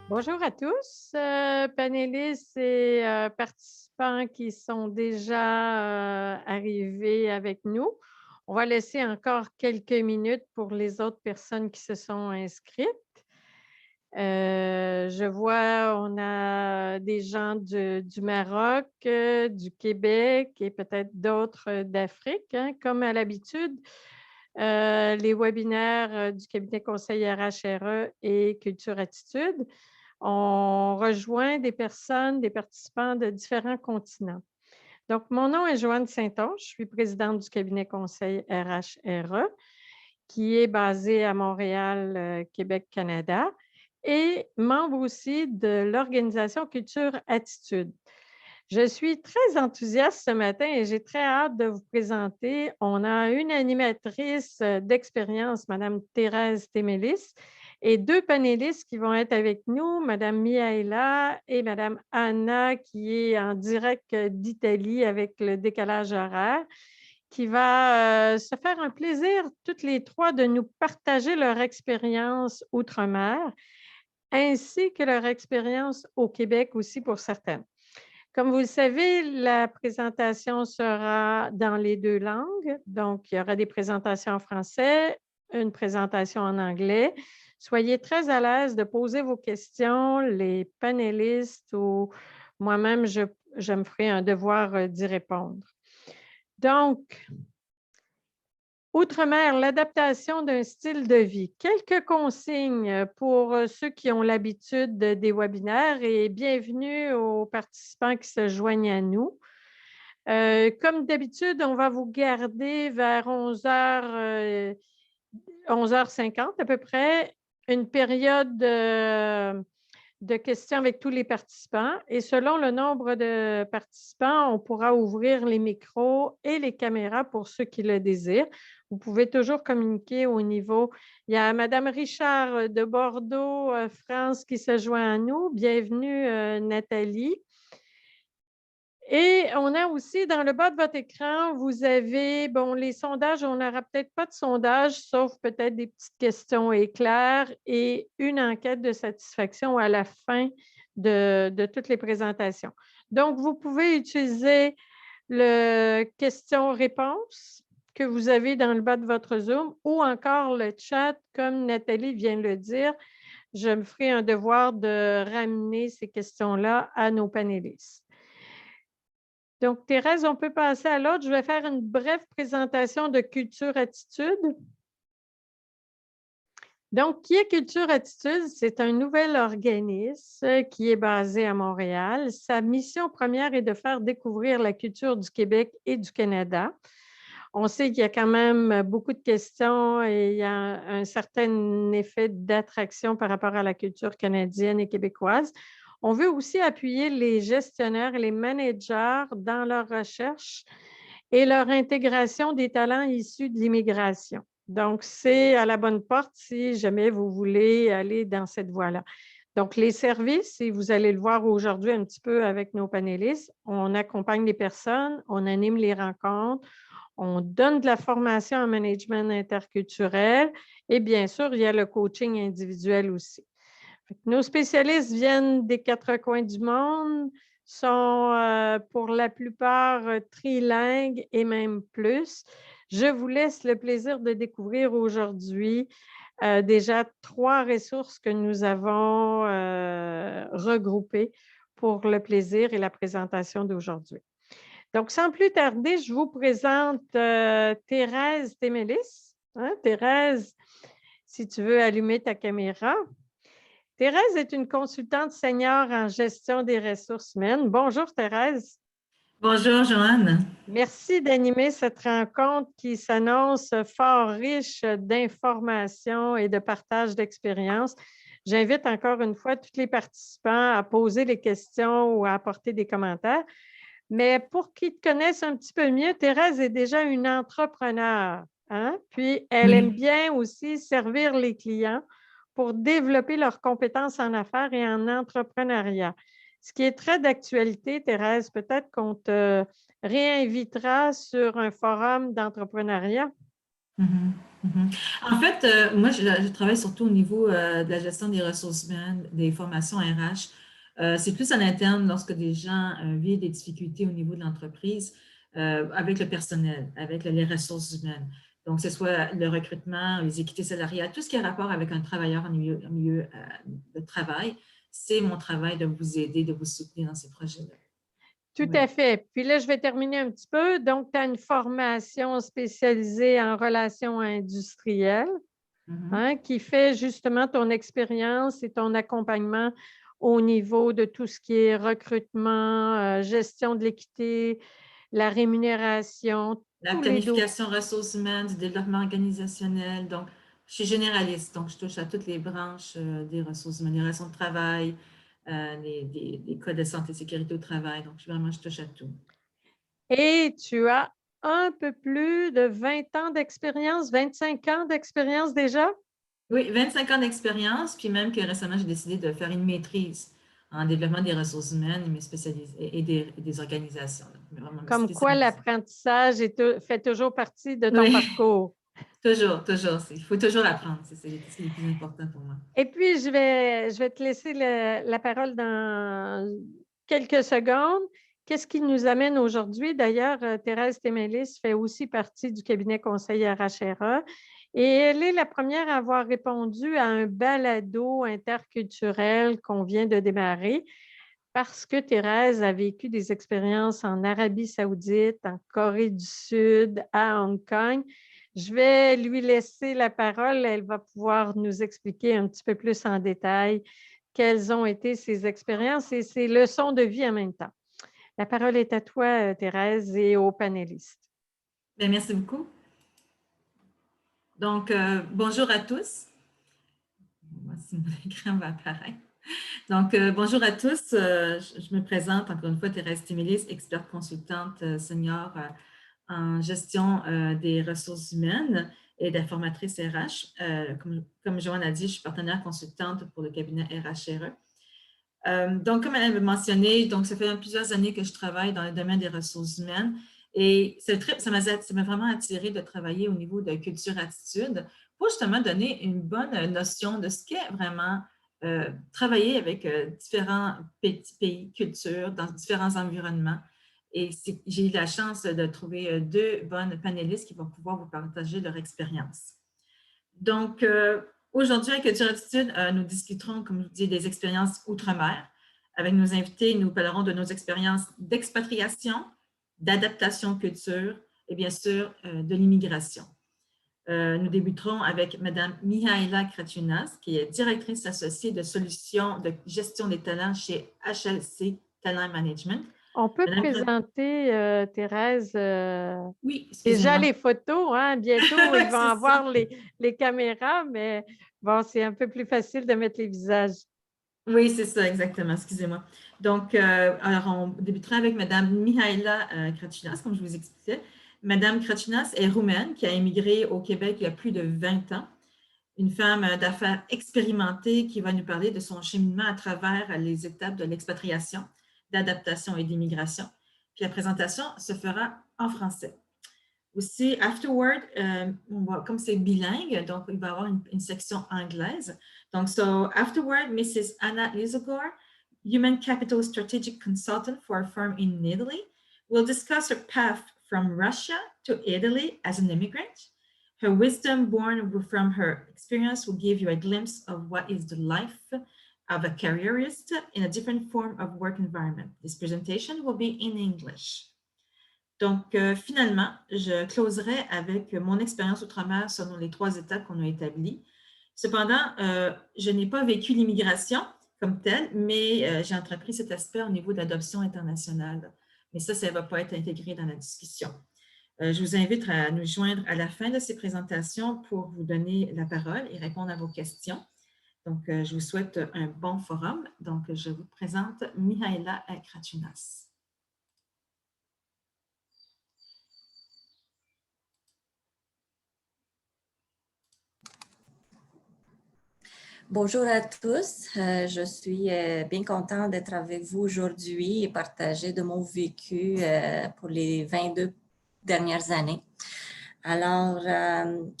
Bonjour à tous, panélistes et participants qui sont déjà arrivés avec nous. On va laisser encore quelques minutes pour les autres personnes qui se sont inscrites. Je vois, on a des gens du Maroc, du Québec et peut-être d'autres d'Afrique, hein, comme à l'habitude. Les webinaires du cabinet conseil RHRE et Culture Attitude. On rejoint des personnes, des participants de différents continents. Donc, mon nom est Joanne Saint-Onge, je suis présidente du cabinet conseil RHRE, qui est basé à Montréal, Québec, Canada, et membre aussi de l'organisation Culture Attitude. Je suis très enthousiaste ce matin et j'ai très hâte de vous présenter. On a une animatrice d'expérience, Madame Thérèse Témélis, et deux panélistes qui vont être avec nous, Madame Miaela et Madame Anna, qui est en direct d'Italie avec le décalage horaire, qui va se faire un plaisir, toutes les trois, de nous partager leur expérience outre-mer, ainsi que leur expérience au Québec aussi pour certaines. Comme vous le savez, la présentation sera dans les deux langues. Donc, il y aura des présentations en français, une présentation en anglais. Soyez très à l'aise de poser vos questions. Les panélistes ou moi-même, je me ferai un devoir d'y répondre. Donc, Outre-mer, l'adaptation d'un style de vie. Quelques consignes pour ceux qui ont l'habitude des webinaires et bienvenue aux participants qui se joignent à nous. Comme d'habitude, on va vous garder vers 11h, 11h50 à peu près, une période de questions avec tous les participants. Et selon le nombre de participants, on pourra ouvrir les micros et les caméras pour ceux qui le désirent. Vous pouvez toujours communiquer au niveau. Il y a Madame Richard de Bordeaux, France, qui se joint à nous. Bienvenue, Nathalie. Et on a aussi dans le bas de votre écran, vous avez, bon, les sondages, on n'aura peut-être pas de sondage, sauf peut-être des petites questions éclairs et une enquête de satisfaction à la fin de toutes les présentations. Donc, vous pouvez utiliser le question-réponse que vous avez dans le bas de votre Zoom ou encore le chat, comme Nathalie vient de le dire. Je me ferai un devoir de ramener ces questions-là à nos panélistes. Donc, Thérèse, on peut passer à l'autre. Je vais faire une brève présentation de Culture Attitude. Donc, qui est Culture Attitude? C'est un nouvel organisme qui est basé à Montréal. Sa mission première est de faire découvrir la culture du Québec et du Canada. On sait qu'il y a quand même beaucoup de questions et il y a un certain effet d'attraction par rapport à la culture canadienne et québécoise. On veut aussi appuyer les gestionnaires et les managers dans leur recherche et leur intégration des talents issus de l'immigration. Donc, c'est à la bonne porte si jamais vous voulez aller dans cette voie-là. Donc, les services, et vous allez le voir aujourd'hui un petit peu avec nos panélistes, on accompagne les personnes, on anime les rencontres, on donne de la formation en management interculturel et bien sûr, il y a le coaching individuel aussi. Nos spécialistes viennent des quatre coins du monde, sont pour la plupart trilingues et même plus. Je vous laisse le plaisir de découvrir aujourd'hui déjà trois ressources que nous avons regroupées pour le plaisir et la présentation d'aujourd'hui. Donc, sans plus tarder, je vous présente Thérèse Témélis. Hein, Thérèse, si tu veux allumer ta caméra. Thérèse est une consultante senior en gestion des ressources humaines. Bonjour Thérèse. Bonjour, Joanne. Merci d'animer cette rencontre qui s'annonce fort riche d'informations et de partage d'expériences. J'invite encore une fois tous les participants à poser des questions ou à apporter des commentaires. Mais pour qu'ils te connaissent un petit peu mieux, Thérèse est déjà une entrepreneure, hein? Puis elle aime Oui. bien aussi servir les clients pour développer leurs compétences en affaires et en entrepreneuriat. Ce qui est très d'actualité, Thérèse, peut-être qu'on te réinvitera sur un forum d'entrepreneuriat. Mhm, mhm. En fait, moi, je travaille surtout au niveau de la gestion des ressources humaines, des formations RH. C'est plus à l'interne lorsque des gens vivent des difficultés au niveau de l'entreprise avec le personnel, avec les ressources humaines. Donc, que ce soit le recrutement, les équités salariales, tout ce qui a rapport avec un travailleur en milieu de travail, c'est mon travail de vous aider, de vous soutenir dans ces projets-là. Tout Oui. à fait. Puis là, je vais terminer un petit peu. Donc, tu as une formation spécialisée en relations industrielles, Mhm. hein, qui fait justement ton expérience et ton accompagnement au niveau de tout ce qui est recrutement, gestion de l'équité, la rémunération, La tous les dossiers. planification ressources humaines, du développement organisationnel. Donc, je suis généraliste, donc je touche à toutes les branches des ressources humaines, les relations de travail, les codes de santé et sécurité au travail. Donc, vraiment, je touche à tout. Et tu as un peu plus de 20 ans d'expérience, 25 ans d'expérience déjà? Oui, 25 ans d'expérience, puis même que récemment, j'ai décidé de faire une maîtrise en développement des ressources humaines et des organisations. Donc, vraiment me Comme quoi spécialiser. l'apprentissage fait toujours partie de ton Oui, parcours. toujours, toujours. Il faut toujours apprendre. C'est ce qui est le plus important pour moi. Et puis, je vais te laisser la parole dans quelques secondes. Qu'est-ce qui nous amène aujourd'hui? D'ailleurs, Thérèse Témélis fait aussi partie du cabinet conseil RHRA et elle est la première à avoir répondu à un balado interculturel qu'on vient de démarrer parce que Thérèse a vécu des expériences en Arabie saoudite, en Corée du Sud, à Hong Kong. Je vais lui laisser la parole. Elle va pouvoir nous expliquer un petit peu plus en détail quelles ont été ses expériences et ses leçons de vie en même temps. La parole est à toi, Thérèse, et aux panélistes. Bien, merci beaucoup. Donc, bonjour à tous. Moi, si mon écran va apparaître. Donc, bonjour à tous. Je me présente encore une fois, Thérèse Timilis, experte consultante senior en gestion des ressources humaines et de la formatrice RH. Comme Joanne a dit, je suis partenaire consultante pour le cabinet RHRE. Donc, comme elle avait mentionné, donc ça fait plusieurs années que je travaille dans le domaine des ressources humaines et ça m'a vraiment attiré de travailler au niveau de culture-attitude pour justement donner une bonne notion de ce qu'est vraiment travailler avec différents pays, cultures, dans différents environnements. Et j'ai eu la chance de trouver deux bonnes panélistes qui vont pouvoir vous partager leur expérience. Donc, aujourd'hui, à Culture Attitude, nous discuterons, comme je vous dis, des expériences outre-mer. Avec nos invités, nous parlerons de nos expériences d'expatriation, d'adaptation culture et bien sûr de l'immigration. Nous débuterons avec Mme Mihaela Kratunas, qui est directrice associée de solutions de gestion des talents chez HLC Talent Management. On peut Madame présenter, Thérèse, Oui, déjà excusez-moi. les photos. Hein? Bientôt, ils vont C'est ça. avoir les caméras, mais bon, c'est un peu plus facile de mettre les visages. Oui, c'est ça, exactement. Excusez-moi. Donc, alors, on débutera avec Mme Mihaela Krachinas, comme je vous expliquais. Mme Krachinas est roumaine qui a émigré au Québec il y a plus de 20 ans. Une femme d'affaires expérimentée qui va nous parler de son cheminement à travers les étapes de l'expatriation, d'adaptation et d'immigration. Puis la présentation se fera en français. Aussi, afterward, comme c'est bilingue, donc il va y avoir une section anglaise. Donc, so afterward, Mrs. Anna Lizogor, Human Capital Strategic Consultant for a firm in Italy, will discuss her path from Russia to Italy as an immigrant. Her wisdom born from her experience will give you a glimpse of what is the life of a careerist in a different form of work environment. This presentation will be in English. Donc, finalement, je closerai avec mon expérience outre-mer selon les 3 étapes qu'on a établies. Cependant, je n'ai pas vécu l'immigration comme telle, mais j'ai entrepris cet aspect au niveau de l'adoption internationale. Mais ça ne va pas être intégré dans la discussion. Je vous invite à nous joindre à la fin de ces présentations pour vous donner la parole et répondre à vos questions. Donc, je vous souhaite un bon forum. Donc, je vous présente Mihaela Kratunas. Bonjour à tous, je suis bien contente d'être avec vous aujourd'hui et partager de mon vécu pour les 22 dernières années. Alors,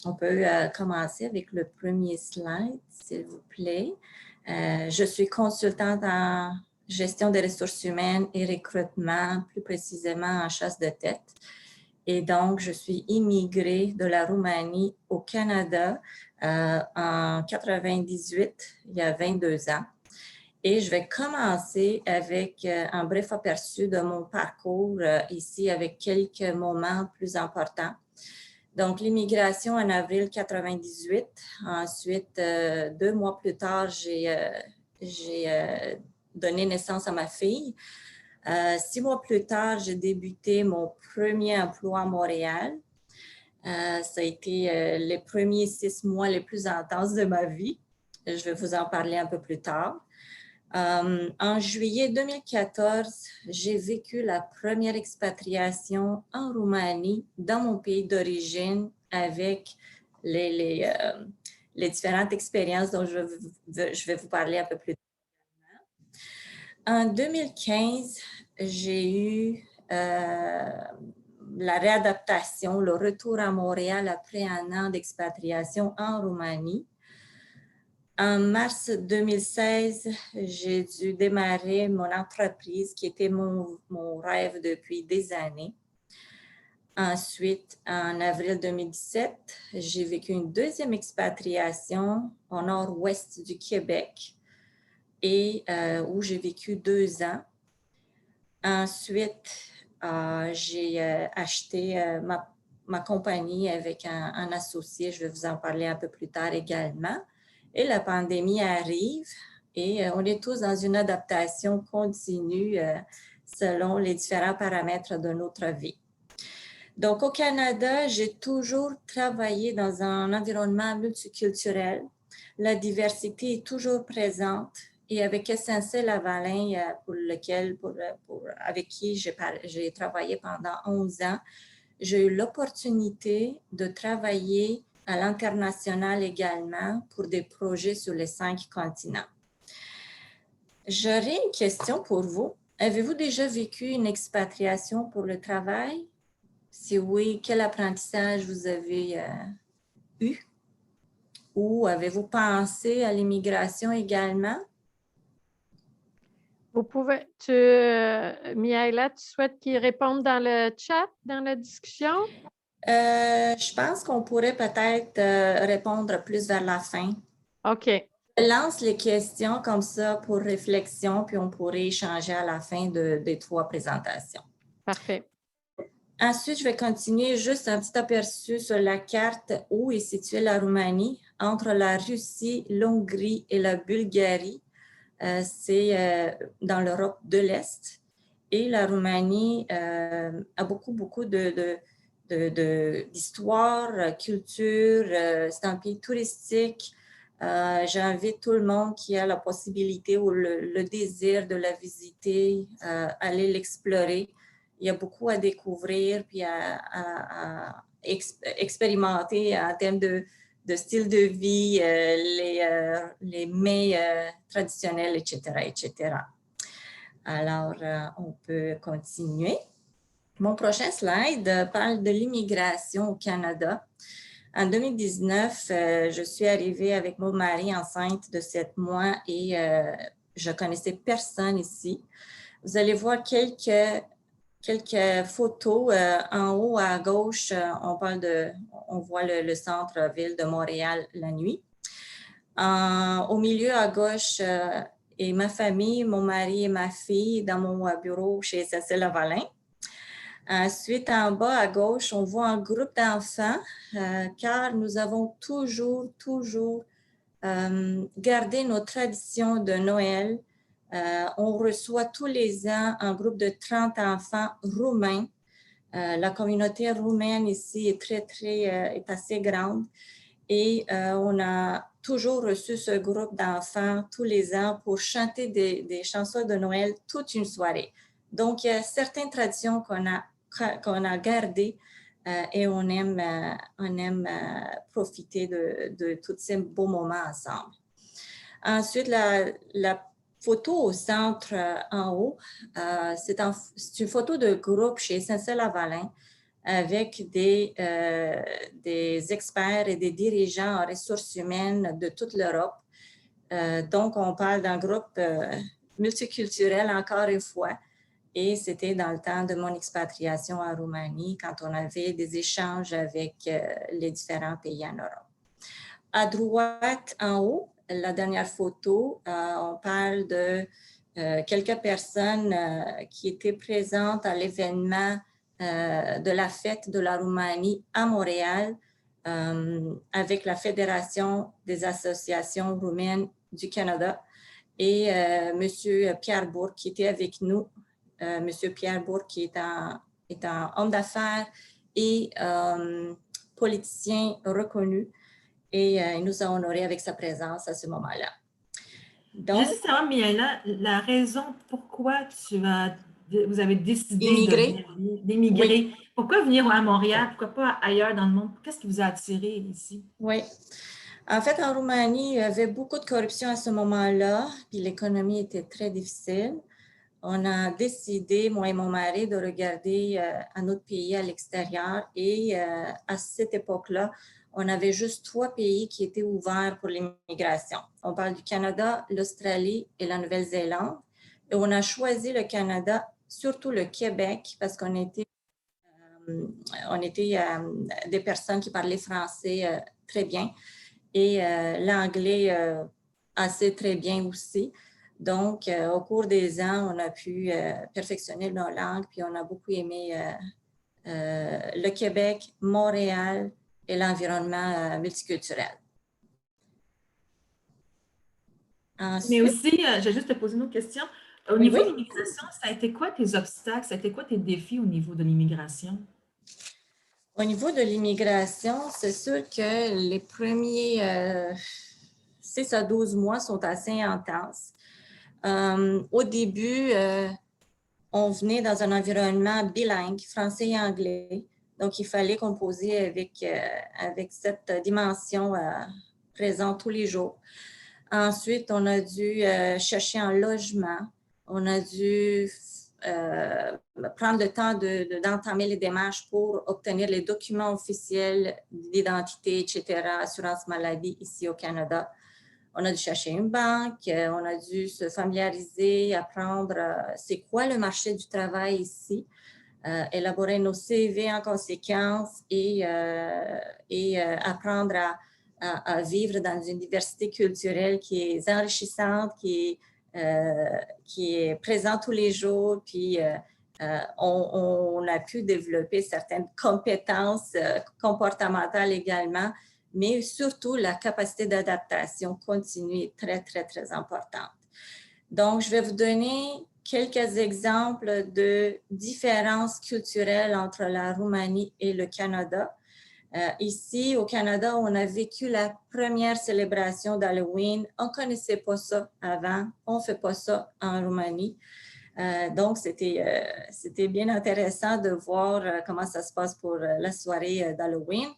on peut commencer avec le premier slide, s'il vous plaît. Je suis consultante en gestion des ressources humaines et recrutement, plus précisément en chasse de tête. Et donc, je suis immigrée de la Roumanie au Canada en 98, il y a 22 ans. Et je vais commencer avec un bref aperçu de mon parcours ici avec quelques moments plus importants. Donc, l'immigration en avril 98. Ensuite, 2 mois plus tard, j'ai donné naissance à ma fille. 6 mois plus tard, j'ai débuté mon premier emploi à Montréal. Ça a été les premiers 6 mois les plus intenses de ma vie. Je vais vous en parler un peu plus tard. En juillet 2014, j'ai vécu la première expatriation en Roumanie, dans mon pays d'origine, avec les différentes expériences dont je vais vous parler un peu plus tard. En 2015, j'ai eu la réadaptation, le retour à Montréal après un an d'expatriation en Roumanie. En mars 2016, j'ai dû démarrer mon entreprise qui était mon rêve depuis des années. Ensuite, en avril 2017, j'ai vécu une deuxième expatriation au nord-ouest du Québec et où j'ai vécu 2 ans. Ensuite, j'ai acheté ma compagnie avec un associé. Je vais vous en parler un peu plus tard également. Et la pandémie arrive et on est tous dans une adaptation continue selon les différents paramètres de notre vie. Donc, au Canada, j'ai toujours travaillé dans un environnement multiculturel. La diversité est toujours présente et avec SNC-Lavalin, avec qui j'ai travaillé pendant 11 ans, j'ai eu l'opportunité de travailler à l'international également pour des projets sur les 5 continents. J'aurais une question pour vous. Avez-vous déjà vécu une expatriation pour le travail? Si oui, quel apprentissage vous avez eu? Ou avez-vous pensé à l'immigration également? Vous pouvez, Mihaela, tu souhaites qu'ils répondent dans le chat, dans la discussion? Je pense qu'on pourrait peut-être répondre plus vers la fin. OK. Je lance les questions comme ça pour réflexion, puis on pourrait échanger à la fin des 3 présentations. Parfait. Ensuite, je vais continuer juste un petit aperçu sur la carte où est située la Roumanie, entre la Russie, l'Hongrie et la Bulgarie. C'est dans l'Europe de l'Est. Et la Roumanie a beaucoup d'histoire, culture. C'est un pays touristique. J'invite tout le monde qui a la possibilité ou le désir de la visiter, aller l'explorer. Il y a beaucoup à découvrir puis à expérimenter en termes de style de vie, les mets traditionnels, etc., etc. Alors, on peut continuer. Mon prochain slide parle de l'immigration au Canada. En 2019, je suis arrivée avec mon mari enceinte de 7 mois et je ne connaissais personne ici. Vous allez voir quelques photos. En haut à gauche, on voit le centre-ville de Montréal la nuit. Au milieu à gauche est ma famille, mon mari et ma fille dans mon bureau chez SNC-Lavalin. Ensuite, en bas à gauche, on voit un groupe d'enfants car nous avons toujours gardé nos traditions de Noël. On reçoit tous les ans un groupe de 30 enfants roumains. La communauté roumaine ici est assez grande et on a toujours reçu ce groupe d'enfants tous les ans pour chanter des chansons de Noël toute une soirée. Donc, il y a certaines traditions qu'on a gardées et on aime profiter de tous ces beaux moments ensemble. Ensuite, la photo au centre en haut, c'est une photo de groupe chez SNC-Lavalin. avec des experts et des dirigeants en ressources humaines de toute l'Europe. Donc, on parle d'un groupe multiculturel encore une fois. Et c'était dans le temps de mon expatriation en Roumanie, quand on avait des échanges avec les différents pays en Europe. À droite, en haut, la dernière photo, on parle de quelques personnes qui étaient présentes à l'événement de la fête de la Roumanie à Montréal avec la Fédération des associations roumaines du Canada et M. Pierre Bourque qui était avec nous. M. Pierre Bourque qui est un homme d'affaires et politicien reconnu et il nous a honorés avec sa présence à ce moment-là. Donc, juste savoir, Mihaela, la raison pourquoi vous avez décidé d'émigrer. Oui. Pourquoi venir à Montréal? Pourquoi pas ailleurs dans le monde? Qu'est-ce qui vous a attiré ici? Oui. En fait, en Roumanie, il y avait beaucoup de corruption à ce moment-là, puis l'économie était très difficile. On a décidé, moi et mon mari, de regarder un autre pays à l'extérieur et à cette époque-là, on avait juste 3 pays qui étaient ouverts pour l'immigration. On parle du Canada, l'Australie et la Nouvelle-Zélande. Et on a choisi le Canada, surtout le Québec, parce qu'on était des personnes qui parlaient français très bien et l'anglais assez très bien aussi. Donc, au cours des ans, on a pu perfectionner nos langues, puis on a beaucoup aimé le Québec, Montréal et l'environnement multiculturel. Ensuite, mais aussi, je vais juste te poser une autre question. Au niveau de l'immigration, ça a été quoi tes obstacles? Ça a été quoi tes défis au niveau de l'immigration? Au niveau de l'immigration, c'est sûr que les premiers 6 à 12 mois sont assez intenses. Au début, on venait dans un environnement bilingue, français et anglais. Donc, il fallait composer avec cette dimension présente tous les jours. Ensuite, on a dû chercher un logement. On a dû prendre le temps d'entamer les démarches pour obtenir les documents officiels d'identité, etc., assurance maladie ici au Canada. On a dû chercher une banque, on a dû se familiariser, apprendre c'est quoi le marché du travail ici, élaborer nos CV en conséquence et apprendre à vivre dans une diversité culturelle qui est enrichissante, qui est présente tous les jours, puis on a pu développer certaines compétences comportementales également, mais surtout la capacité d'adaptation continue est très, très, très importante. Donc, je vais vous donner quelques exemples de différences culturelles entre la Roumanie et le Canada. Ici, au Canada, on a vécu la première célébration d'Halloween. On ne connaissait pas ça avant. On ne fait pas ça en Roumanie. Donc, c'était bien intéressant de voir comment ça se passe pour la soirée d'Halloween.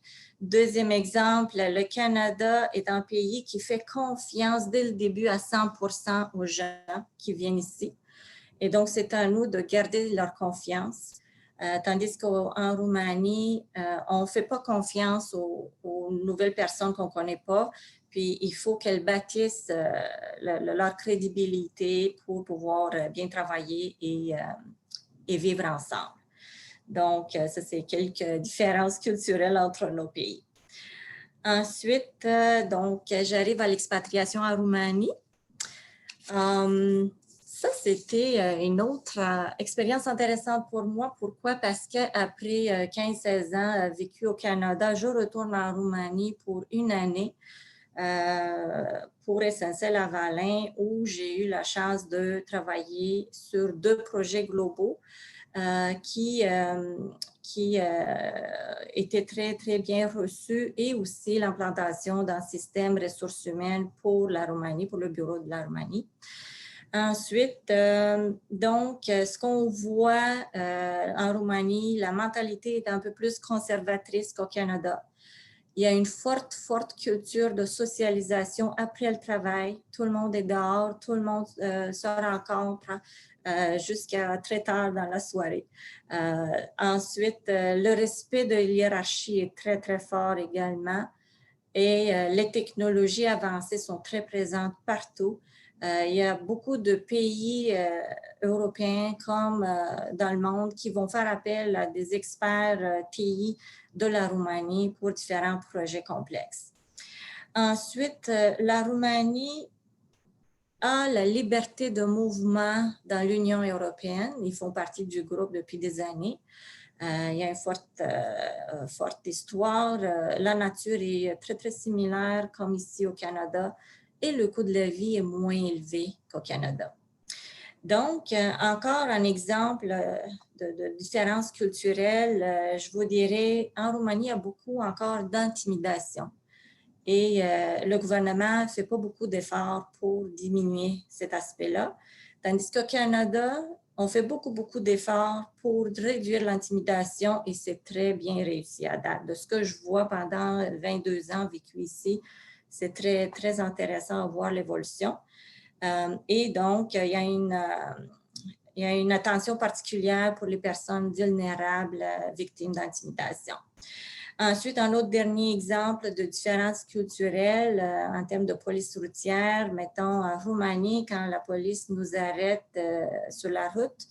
Deuxième exemple, le Canada est un pays qui fait confiance dès le début à 100% aux gens qui viennent ici. Et donc, c'est à nous de garder leur confiance. Tandis qu'en Roumanie, on ne fait pas confiance aux nouvelles personnes qu'on ne connaît pas. Puis, il faut qu'elles bâtissent leur crédibilité pour pouvoir bien travailler et vivre ensemble. Donc, ça, c'est quelques différences culturelles entre nos pays. Ensuite, donc, j'arrive à l'expatriation en Roumanie. Ça, c'était une autre expérience intéressante pour moi. Pourquoi? Parce qu'après 15-16 ans vécu au Canada, je retourne en Roumanie pour une année pour SNC-Lavalin, où j'ai eu la chance de travailler sur 2 projets globaux qui étaient très, très bien reçus, et aussi l'implantation d'un système ressources humaines pour la Roumanie, pour le bureau de la Roumanie. Ensuite, donc, ce qu'on voit en Roumanie, la mentalité est un peu plus conservatrice qu'au Canada. Il y a une forte culture de socialisation après le travail. Tout le monde est dehors, tout le monde se rencontre jusqu'à très tard dans la soirée. Ensuite, le respect de l'hiérarchie est très fort également. Et les technologies avancées sont très présentes partout. Il y a beaucoup de pays européens comme dans le monde qui vont faire appel à des experts TI de la Roumanie pour différents projets complexes. Ensuite, la Roumanie a la liberté de mouvement dans l'Union européenne. Ils font partie du groupe depuis des années. Il y a une forte histoire. La nature est très similaire comme ici au Canada et le coût de la vie est moins élevé qu'au Canada. Donc, encore un exemple de différence culturelle, je vous dirais, en Roumanie, il y a beaucoup encore d'intimidation. Et le gouvernement ne fait pas beaucoup d'efforts pour diminuer cet aspect-là. Tandis qu'au Canada, on fait beaucoup d'efforts pour réduire l'intimidation et c'est très bien réussi à date. De ce que je vois pendant 22 ans vécu ici, c'est très intéressant à voir l'évolution. Et donc, il y a une attention particulière pour les personnes vulnérables victimes d'intimidation. Ensuite, un autre dernier exemple de différence culturelle en termes de police routière, mettons en Roumanie, quand la police nous arrête sur la route,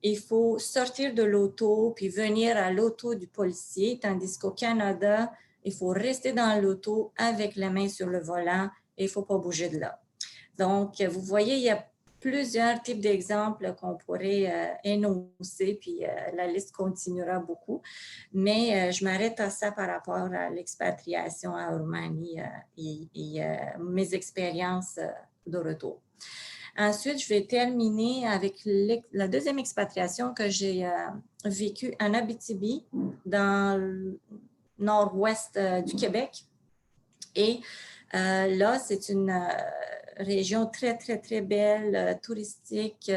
il faut sortir de l'auto puis venir à l'auto du policier, tandis qu'au Canada, il faut rester dans l'auto avec les mains sur le volant et il ne faut pas bouger de là. Donc, vous voyez, il y a plusieurs types d'exemples qu'on pourrait énoncer, puis la liste continuera beaucoup. Mais je m'arrête à ça par rapport à l'expatriation en Roumanie et mes expériences de retour. Ensuite, je vais terminer avec la deuxième expatriation que j'ai vécue en Abitibi, dans le nord-ouest du Québec. Et là, c'est une région très belle, touristique,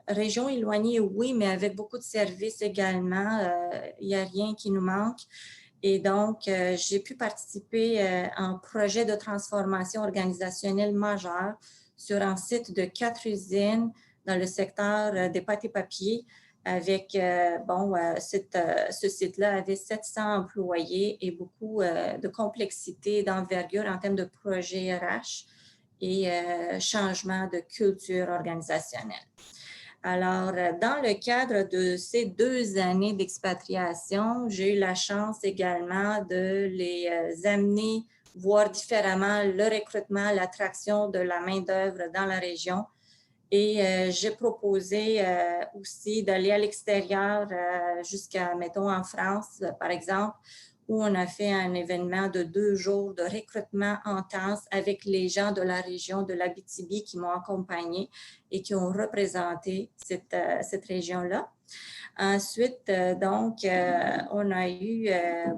région éloignée, oui, mais avec beaucoup de services également. Il n'y a rien qui nous manque. Et donc, j'ai pu participer à un projet de transformation organisationnelle majeur sur un site de 4 usines dans le secteur des pâtes et papiers. Avec, ce site-là avait 700 employés et beaucoup de complexité, d'envergure en termes de projet RH et changement de culture organisationnelle. Alors, dans le cadre de ces 2 années d'expatriation, j'ai eu la chance également de les amener voir différemment le recrutement, l'attraction de la main-d'œuvre dans la région. Et j'ai proposé aussi d'aller à l'extérieur jusqu'à, mettons, en France, par exemple, où on a fait un événement de 2 jours de recrutement intense avec les gens de la région de l'Abitibi qui m'ont accompagnée et qui ont représenté cette région-là. Ensuite, on a eu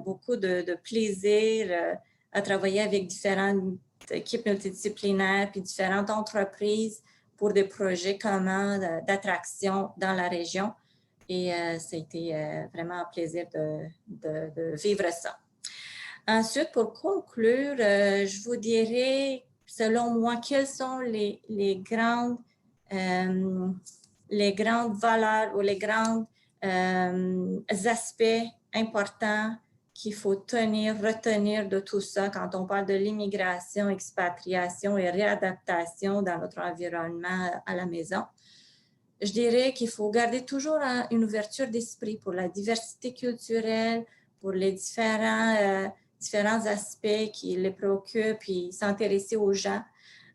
beaucoup de plaisir à travailler avec différentes équipes multidisciplinaires puis différentes entreprises pour des projets communs d'attraction dans la région. Et ça a été vraiment un plaisir de vivre ça. Ensuite, pour conclure, je vous dirais, selon moi, quelles sont les grandes valeurs ou les grands aspects importants qu'il faut retenir de tout ça quand on parle de l'immigration, expatriation et réadaptation dans notre environnement à la maison. Je dirais qu'il faut garder toujours une ouverture d'esprit pour la diversité culturelle, pour les différents aspects qui les préoccupent et s'intéresser aux gens.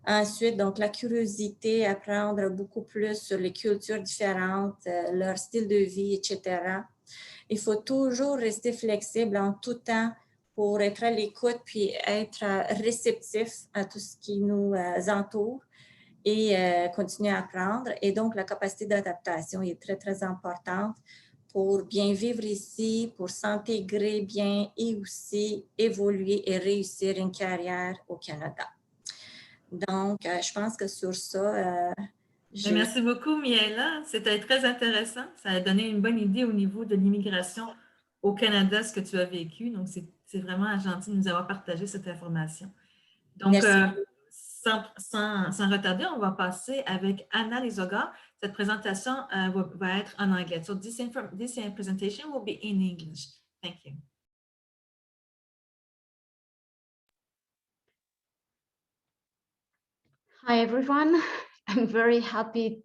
Ensuite, donc, la curiosité, apprendre beaucoup plus sur les cultures différentes, leur style de vie, etc. Il faut toujours rester flexible en tout temps pour être à l'écoute puis être réceptif à tout ce qui nous entoure et continuer à apprendre. Et donc, la capacité d'adaptation est très importante pour bien vivre ici, pour s'intégrer bien et aussi évoluer et réussir une carrière au Canada. Donc, je pense que sur ça, Merci beaucoup, Mihaela. C'était très intéressant. Ça a donné une bonne idée au niveau de l'immigration au Canada, ce que tu as vécu. Donc, C'est vraiment gentil de nous avoir partagé cette information. Donc, Merci. sans retarder, on va passer avec Anna Lizoga. Cette présentation va être en anglais. So this presentation will be in English. Thank you. Hi, everyone. I'm very happy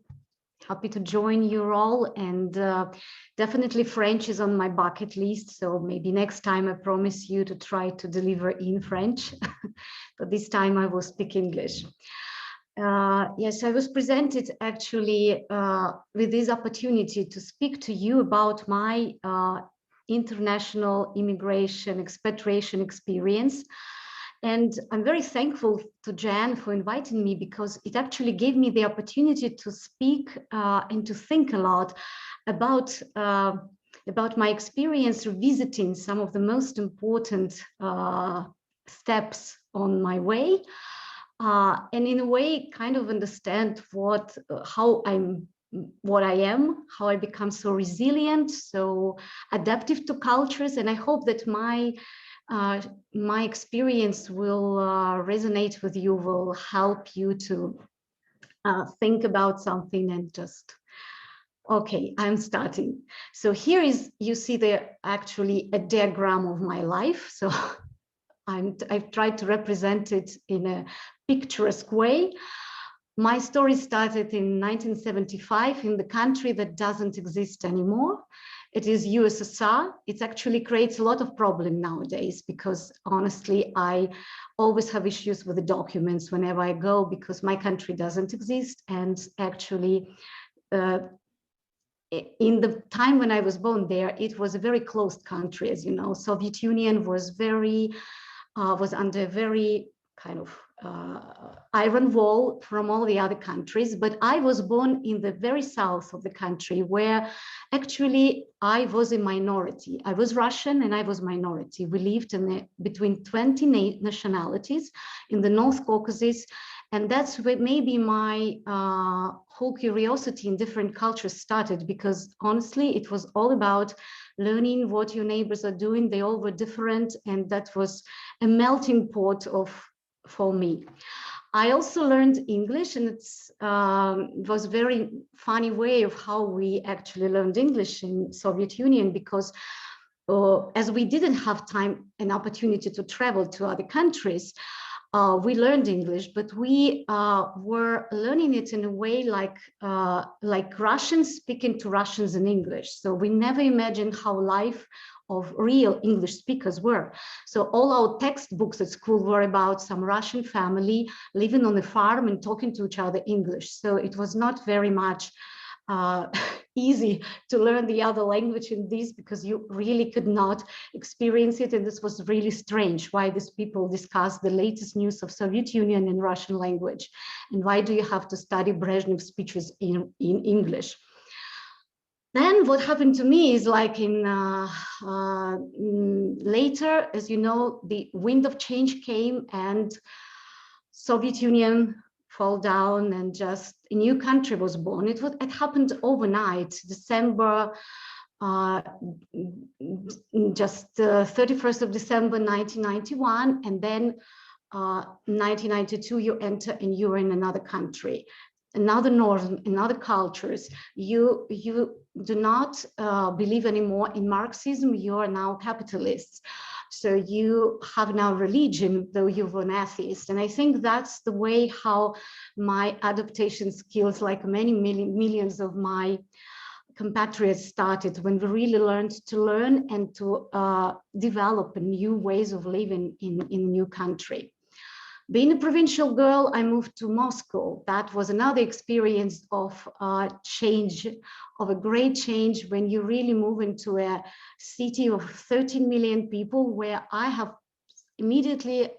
to join you all, and definitely French is on my bucket list. So maybe next time I promise you to try to deliver in French, but this time I will speak English. Yes, I was presented actually with this opportunity to speak to you about my international immigration expatriation experience. And I'm very thankful to Jan for inviting me, because it actually gave me the opportunity to speak and to think a lot about my experience revisiting some of the most important steps on my way. And in a way, kind of understand what I am, how I become so resilient, so adaptive to cultures. And I hope that my experience will resonate with you, will help you to think about something and just, okay, I'm starting. So here you see actually a diagram of my life. So I've tried to represent it in a picturesque way. My story started in 1975 in the country that doesn't exist anymore. It is USSR. It actually creates a lot of problem nowadays, because honestly, I always have issues with the documents whenever I go, because my country doesn't exist. And actually, in the time when I was born there, it was a very closed country, as you know. Soviet Union was under a very kind of iron wall from all the other countries, but I was born in the very south of the country, where actually I was a minority. I was Russian and I was minority. We lived between 20 nationalities in the North Caucasus, and that's where maybe my whole curiosity in different cultures started, because honestly, it was all about learning what your neighbors are doing. They all were different, and that was a melting pot for me. I also learned English, and it was a very funny way of how we actually learned English in Soviet Union, because as we didn't have time and opportunity to travel to other countries, we learned English, but we were learning it in a way like Russians speaking to Russians in English. So we never imagined how life of real English speakers were. So all our textbooks at school were about some Russian family living on a farm and talking to each other English. So it was not very much easy to learn the other language in this, because you really could not experience it. And this was really strange, why these people discuss the latest news of Soviet Union in Russian language, and why do you have to study Brezhnev speeches in English? Then what happened to me is like later, as you know, the wind of change came and Soviet Union fell down and just a new country was born. It happened overnight, December, just 31st of December, 1991. And then 1992, you enter and you're in another country, another northern, another cultures. You do not believe anymore in Marxism. You are now capitalists. So you have now religion, though you were an atheist. And I think that's the way how my adaptation skills, like many millions of my compatriots, started, when we really learned to learn and to develop new ways of living in a new country. Being a provincial girl, I moved to Moscow. That was another experience of change, of a great change, when you really move into a city of 13 million people, where I have immediately,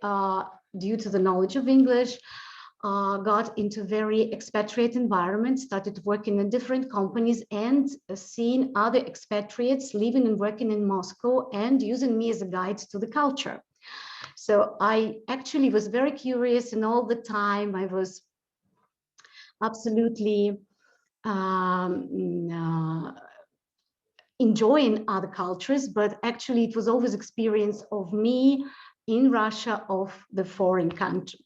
due to the knowledge of English, got into very expatriate environment, started working in different companies and seeing other expatriates living and working in Moscow and using me as a guide to the culture. So I actually was very curious, and all the time I was absolutely enjoying other cultures, but actually it was always experience of me in Russia of the foreign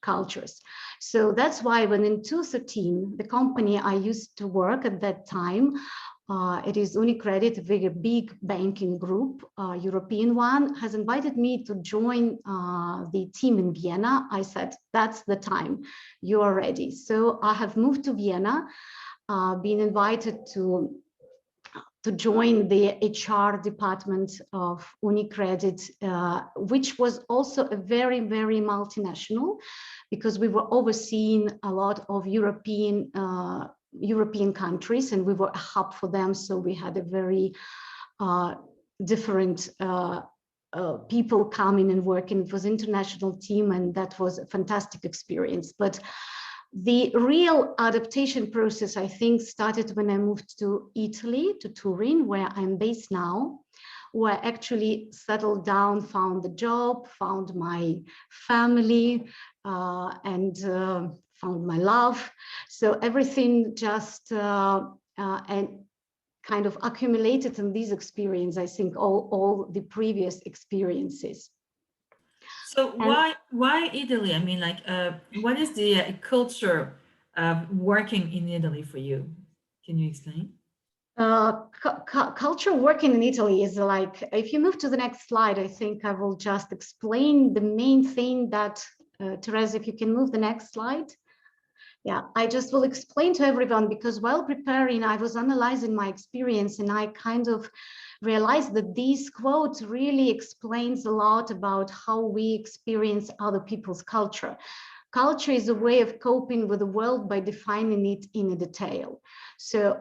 cultures. So that's why when in 2013, the company I used to work at that time, it is UniCredit, a very big banking group, European one, has invited me to join the team in Vienna. I said, that's the time, you are ready. So I have moved to Vienna, been invited to join the HR department of UniCredit, which was also a very, very multinational, because we were overseeing a lot of European countries, and we were a hub for them. So we had a very different people coming and working. It was an international team, and that was a fantastic experience. But the real adaptation process, I think, started when I moved to Italy, to Turin, where I'm based now, where I actually settled down, found a job, found my family, and found my love. So everything just and kind of accumulated in these experiences, I think, all the previous experiences. So why Italy? I mean, like, what is the culture of working in Italy for you? Can you explain? Culture working in Italy is like, if you move to the next slide, I think I will just explain the main thing that, Teresa, if you can move the next slide. Yeah, I just will explain to everyone, because while preparing, I was analyzing my experience, and I kind of realized that these quotes really explains a lot about how we experience other people's culture. Culture is a way of coping with the world by defining it in a detail. So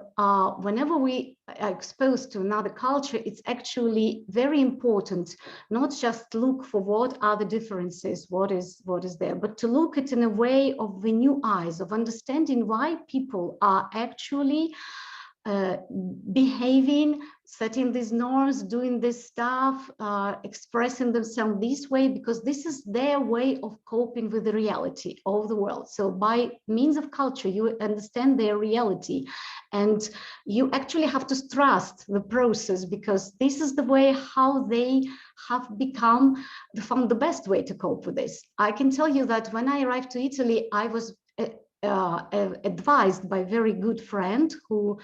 whenever we are exposed to another culture, it's actually very important not just look for what are the differences, what is there, but to look at it in a way of the new eyes, of understanding why people are actually behaving, setting these norms, doing this stuff, expressing themselves this way, because this is their way of coping with the reality of the world. So by means of culture, you understand their reality, and you actually have to trust the process, because this is the way how they have found the best way to cope with this. I can tell you that when I arrived to Italy, I was advised by a very good friend who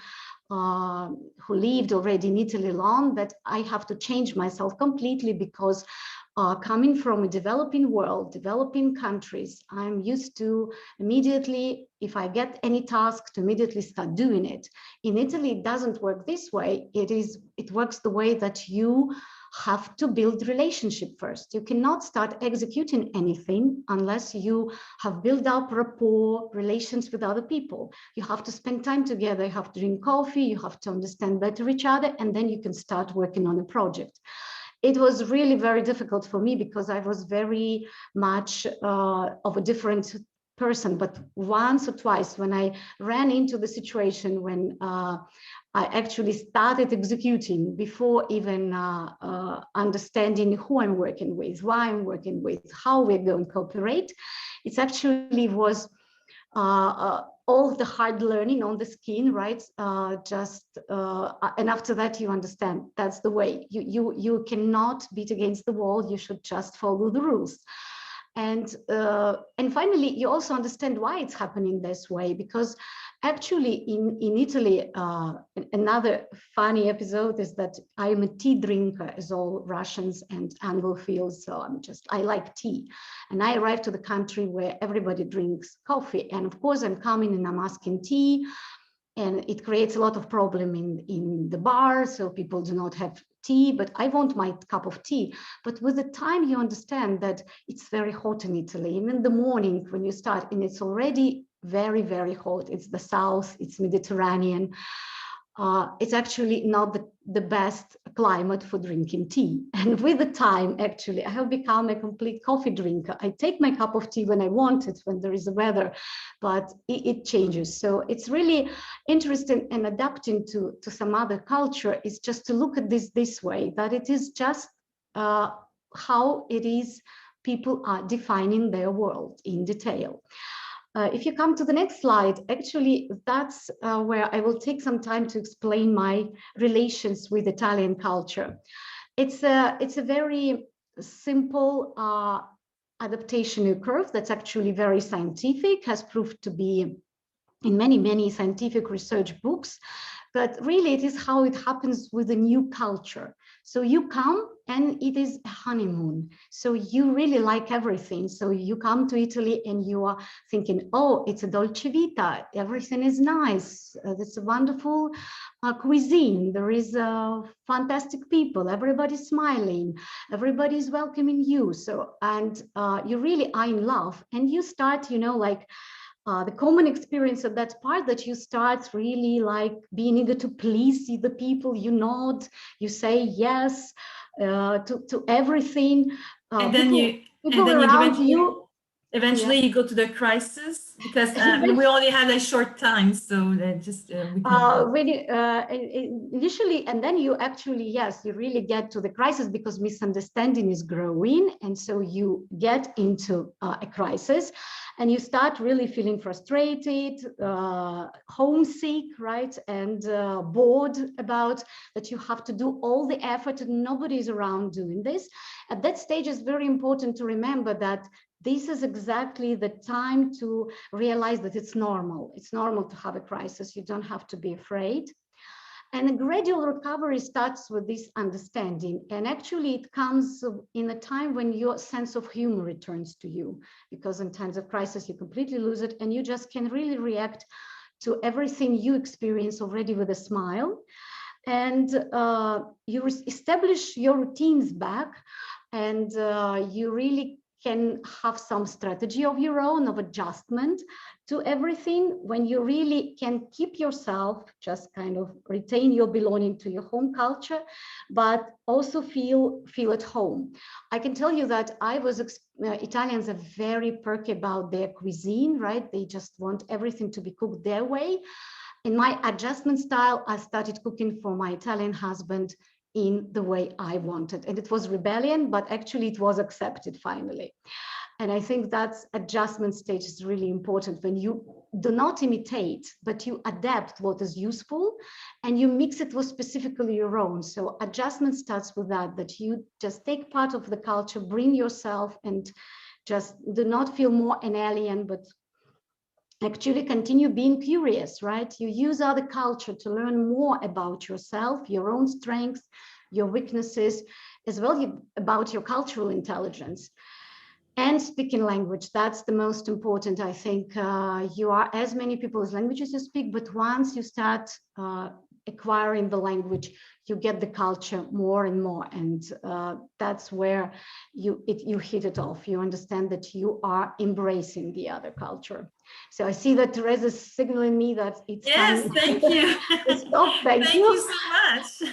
lived already in Italy long, that I have to change myself completely, because coming from a developing world, developing countries, I'm used to immediately, if I get any task, to immediately start doing it. In Italy, it doesn't work this way. It works the way that you have to build relationship first. You cannot start executing anything unless you have built up rapport, relations with other people. You have to spend time together, you have to drink coffee, you have to understand better each other, and then you can start working on a project. It was really very difficult for me, because I was very much of a different person. But once or twice, when I ran into the situation when I actually started executing before even understanding who I'm working with, why I'm working with, how we're going to cooperate, it actually was all the hard learning on the skin, right? And after that, you understand that's the way. You cannot beat against the wall. You should just follow the rules. And finally, you also understand why it's happening this way, because actually in Italy, another funny episode is that I'm a tea drinker, as all Russians and Anglophils, so I like tea. And I arrived to the country where everybody drinks coffee. And of course, I'm coming and I'm asking tea, and it creates a lot of problem in the bar, so people do not have tea, but I want my cup of tea. But with the time, you understand that it's very hot in Italy. And in the morning, when you start, and it's already very, very hot. It's the south, it's Mediterranean. It's actually not the best climate for drinking tea. And with the time, actually, I have become a complete coffee drinker. I take my cup of tea when I want it, when there is a weather, but it changes. So it's really interesting, and adapting to some other culture is just to look at this way, that it is just how it is people are defining their world in detail. If you come to the next slide, actually, that's where I will take some time to explain my relations with Italian culture. It's a very simple adaptation curve that's actually very scientific, has proved to be in many, many scientific research books. But really, it is how it happens with a new culture. So you come and it is a honeymoon. So you really like everything. So you come to Italy and you are thinking, oh, it's a dolce vita. Everything is nice. It's a wonderful cuisine. There is fantastic people. Everybody's smiling. Everybody's welcoming you. So, and you really are in love. And you start, you know, like, the common experience of that part that you start really like being eager to please the people, you nod, you say yes to everything. And then people around you. Eventually, you go to the crisis because we only had a short time, so just initially, and then you actually, yes, you really get to the crisis because misunderstanding is growing, and so you get into a crisis, and you start really feeling frustrated, homesick, right, and bored about that you have to do all the effort and nobody is around doing this. At that stage, it's very important to remember that this is exactly the time to realize that it's normal. It's normal to have a crisis. You don't have to be afraid. And a gradual recovery starts with this understanding. And actually, it comes in a time when your sense of humor returns to you, because in times of crisis, you completely lose it and you just can really react to everything you experience already with a smile. And you establish your routines back, and you really can have some strategy of your own of adjustment to everything when you really can keep yourself, just kind of retain your belonging to your home culture, but also feel at home. I can tell you that Italians are very perky about their cuisine, right? They just want everything to be cooked their way. In my adjustment style, I started cooking for my Italian husband in the way I wanted. And it was rebellion, but actually it was accepted finally. And I think that adjustment stage is really important when you do not imitate, but you adapt what is useful and you mix it with specifically your own. So adjustment starts with that you just take part of the culture, bring yourself, and just do not feel more an alien, but actually continue being curious, right? You use other culture to learn more about yourself, your own strengths, your weaknesses, as well about your cultural intelligence. And speaking language, that's the most important, I think. You are as many people as languages you speak, but once you start acquiring the language, you get the culture more and more. And that's where you hit it off. You understand that you are embracing the other culture. So I see that Teresa's signaling me that it's yes, time. Thank you. Stop, thank you so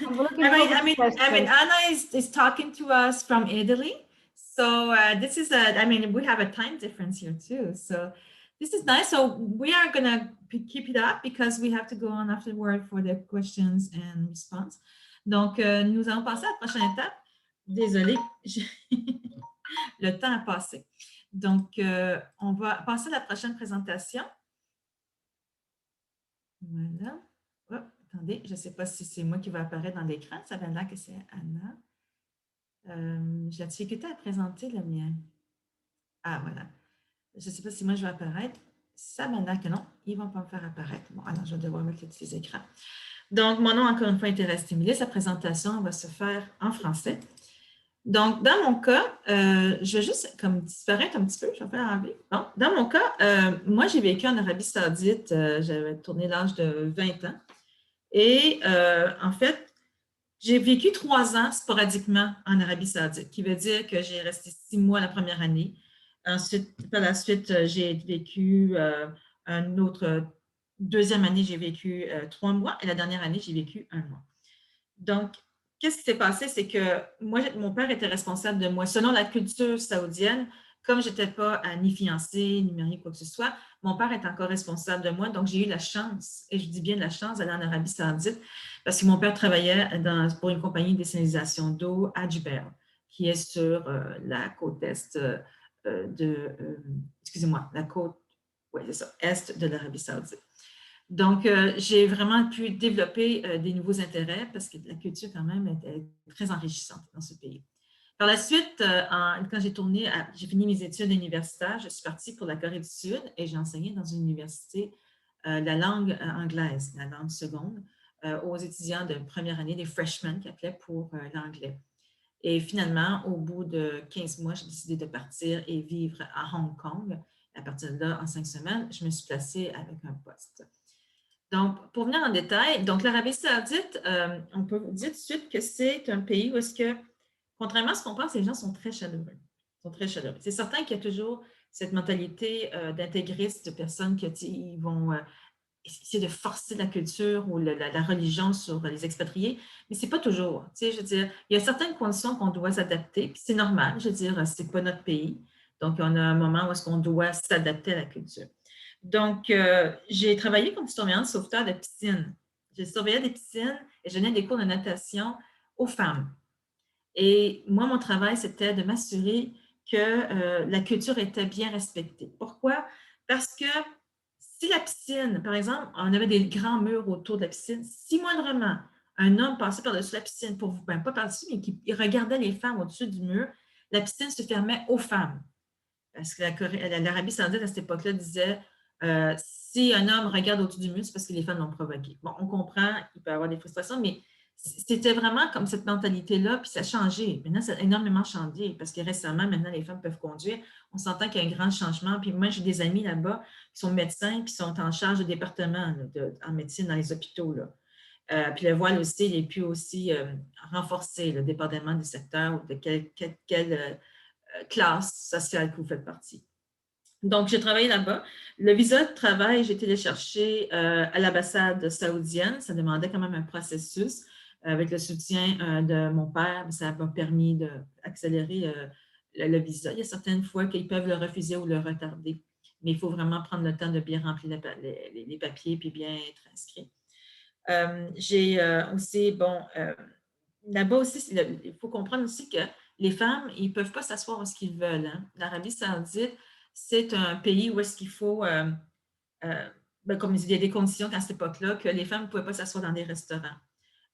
much. I mean, Anna is talking to us from Italy. So this is we have a time difference here too. So this is nice. So we are going to keep it up because we have to go on afterward for the questions and response. Donc, nous allons passer à la prochaine étape. Désolée, le temps a passé. Donc, on va passer à la prochaine présentation. Voilà. Oh, attendez, je ne sais pas si c'est moi qui va apparaître dans l'écran. Ça va là que c'est Anna. J'ai la difficulté à présenter le mien. Ah, voilà. Je ne sais pas si moi je vais apparaître. Ça va là que non, ils ne vont pas me faire apparaître. Bon, alors je vais devoir mettre les petits écrans. Donc, mon nom, encore une fois, est Thérèse Témilé. Sa présentation va se faire en français. Donc, dans mon cas, je vais juste comme disparaître un petit peu. Je vais faire enlever. Bon, dans mon cas, moi, j'ai vécu en Arabie Saoudite. J'avais tourné l'âge de 20 ans. Et en fait, j'ai vécu 3 ans sporadiquement en Arabie Saoudite, qui veut dire que j'ai resté 6 mois la première année. Ensuite, par la suite, j'ai vécu une autre deuxième année, j'ai vécu 3 mois et la dernière année, j'ai vécu 1 mois. Donc, qu'est-ce qui s'est passé? C'est que moi, mon père était responsable de moi. Selon la culture saoudienne, comme je n'étais pas ni fiancée, ni mariée, quoi que ce soit, mon père est encore responsable de moi. Donc, j'ai eu la chance, et je dis bien la chance, d'aller en Arabie Saoudite parce que mon père travaillait pour une compagnie de dessalination d'eau à Jubail, qui est sur la côte est excusez-moi, la côte oui, c'est ça, est de l'Arabie saoudite. Donc, j'ai vraiment pu développer des nouveaux intérêts parce que la culture, quand même, était très enrichissante dans ce pays. Par la suite, quand j'ai fini mes études universitaires, je suis partie pour la Corée du Sud et j'ai enseigné dans une université la langue anglaise, la langue seconde, aux étudiants de première année, des freshmen qui appelaient pour l'anglais. Et finalement, au bout de 15 mois, j'ai décidé de partir et vivre à Hong Kong. À partir de là, en 5 semaines, je me suis placée avec un poste. Donc, pour venir en détail, donc l'Arabie saoudite, on peut vous dire tout de suite que c'est un pays où est-ce que, contrairement à ce qu'on pense, les gens sont très chaleureux. C'est certain qu'il y a toujours cette mentalité d'intégriste, de personnes qui vont essayer de forcer la culture ou la religion sur les expatriés, mais ce n'est pas toujours. Tu sais, je veux dire, il y a certaines conditions qu'on doit s'adapter, puis c'est normal, je veux dire, ce n'est pas notre pays. Donc, on a un moment où est-ce qu'on doit s'adapter à la culture. Donc, j'ai travaillé comme surveillante sauveteur de piscine. J'ai surveillé des piscines et je donnais des cours de natation aux femmes. Et moi, mon travail, c'était de m'assurer que la culture était bien respectée. Pourquoi? Parce que si la piscine, par exemple, on avait des grands murs autour de la piscine, si moindrement un homme passait par-dessus la piscine, pas par-dessus, mais qui regardait les femmes au-dessus du mur, la piscine se fermait aux femmes. Parce que l'Arabie saoudite, à cette époque-là, disait si un homme regarde au-dessus du mur, c'est parce que les femmes l'ont provoqué. Bon, on comprend, il peut y avoir des frustrations, mais c'était vraiment comme cette mentalité-là, puis ça a changé. Maintenant, ça a énormément changé parce que récemment, maintenant, les femmes peuvent conduire. On s'entend qu'il y a un grand changement. Puis moi, j'ai des amis là-bas qui sont médecins, qui sont en charge de département en médecine dans les hôpitaux. Là. Puis le voile aussi, il est plus aussi renforcé, le dépendamment du secteur ou de quelle classe sociale que vous faites partie. Donc, j'ai travaillé là-bas. Le visa de travail, j'ai été le chercher à l'ambassade saoudienne. Ça demandait quand même un processus. Avec le soutien de mon père, ça m'a permis d'accélérer le visa. Il y a certaines fois qu'ils peuvent le refuser ou le retarder, mais il faut vraiment prendre le temps de bien remplir les papiers puis bien être inscrit. J'ai aussi, là-bas aussi, il faut comprendre aussi que les femmes, ils ne peuvent pas s'asseoir où ils veulent. Hein. L'Arabie saoudite, c'est un pays où est-ce qu'il faut, comme il y a des conditions à cette époque-là, que les femmes ne pouvaient pas s'asseoir dans des restaurants.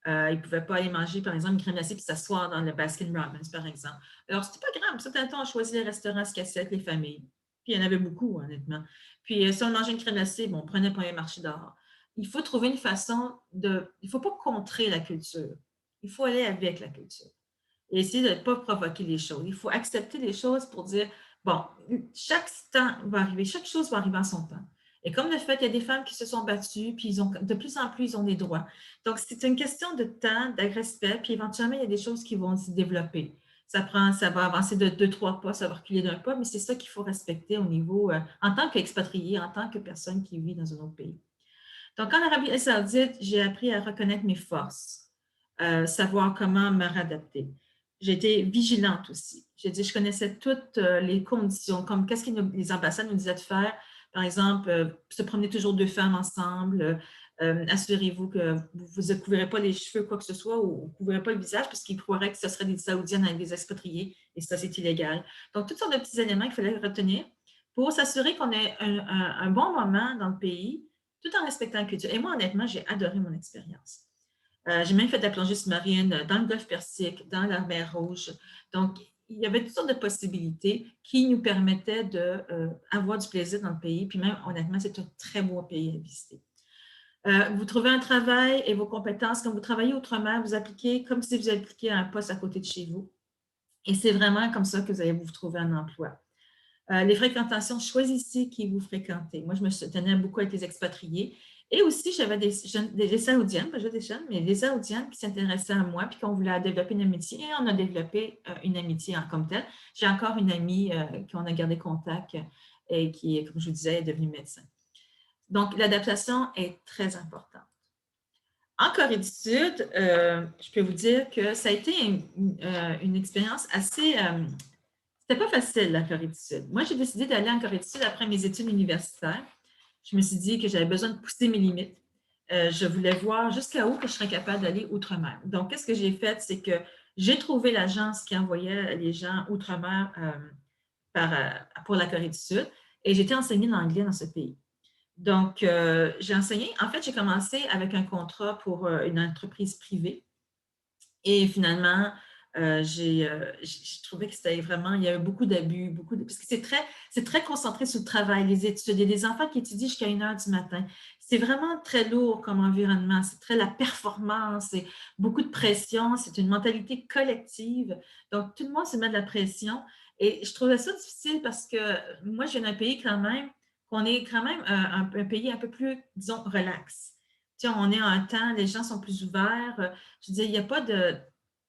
Ils ne pouvaient pas aller manger, par exemple, une crème glacée puis s'asseoir dans le Baskin-Robbins, par exemple. Alors, c'était pas grave. Certains temps, on choisit les restaurants ce qu'acceptent les familles. Puis, il y en avait beaucoup, honnêtement. Puis, si on mangeait une crème glacée, on prenait pour un marché dehors. Il faut trouver une façon de... Il ne faut pas contrer la culture. Il faut aller avec la culture. Et essayer de ne pas provoquer les choses. Il faut accepter les choses pour dire, bon, chaque temps va arriver, chaque chose va arriver en son temps. Et comme le fait, il y a des femmes qui se sont battues, puis de plus en plus, ils ont des droits. Donc, c'est une question de temps, de respect, puis éventuellement, il y a des choses qui vont se développer. Ça va avancer de 2-3 pas, ça va reculer d'un pas, mais c'est ça qu'il faut respecter au niveau, en tant qu'expatrié, en tant que personne qui vit dans un autre pays. Donc, en Arabie saoudite, j'ai appris à reconnaître mes forces, savoir comment me réadapter. J'étais vigilante aussi. Je connaissais toutes les conditions, comme qu'est-ce que les ambassades nous disaient de faire. Par exemple, se promener toujours 2 femmes ensemble. Assurez-vous que vous ne couvrirez pas les cheveux, quoi que ce soit, ou vous ne couvrirez pas le visage, parce qu'ils croiraient que ce serait des Saoudiennes avec des expatriés, et ça, c'est illégal. Donc, toutes sortes de petits éléments qu'il fallait retenir pour s'assurer qu'on ait un bon moment dans le pays, tout en respectant la culture. Et moi, honnêtement, j'ai adoré mon expérience. J'ai même fait de la plongée sous-marine dans le golfe Persique, dans la mer Rouge. Donc, il y avait toutes sortes de possibilités qui nous permettaient d'avoir du plaisir dans le pays. Puis même, honnêtement, c'est un très beau pays à visiter. Vous trouvez un travail et vos compétences, quand vous travaillez outre-mer, vous appliquez comme si vous appliquiez un poste à côté de chez vous. Et c'est vraiment comme ça que vous allez vous trouver un emploi. Les fréquentations, choisissez qui vous fréquentez. Moi, je me tenais beaucoup avec les expatriés. Et aussi, j'avais des Saoudiennes, pas juste des jeunes, mais des Saoudiennes qui s'intéressaient à moi puis qu'on voulait développer une amitié. Et on a développé une amitié en comme telle. J'ai encore une amie qu'on a gardé contact et qui, comme je vous disais, est devenue médecin. Donc, l'adaptation est très importante. En Corée du Sud, je peux vous dire que ça a été une expérience assez... c'était pas facile, la Corée du Sud. Moi, j'ai décidé d'aller en Corée du Sud après mes études universitaires. Je me suis dit que j'avais besoin de pousser mes limites. Je voulais voir jusqu'à où que je serais capable d'aller outre-mer. Donc, qu'est-ce que j'ai fait? C'est que j'ai trouvé l'agence qui envoyait les gens outre-mer pour la Corée du Sud. Et j'étais enseignée l'anglais dans ce pays. Donc, j'ai enseigné. En fait, j'ai commencé avec un contrat pour une entreprise privée. Et finalement, j'ai trouvé que c'était vraiment, il y avait beaucoup d'abus, parce que c'est très concentré sur le travail, les études. Il y a des enfants qui étudient jusqu'à 1 heure du matin. C'est vraiment très lourd comme environnement. C'est très la performance, c'est beaucoup de pression. C'est une mentalité collective. Donc, tout le monde se met de la pression. Et je trouvais ça difficile parce que moi, je viens d'un pays quand même, qu'on est quand même un pays un peu plus, disons, relax. Tu sais, on est à un temps, les gens sont plus ouverts. Je veux dire, il n'y a pas de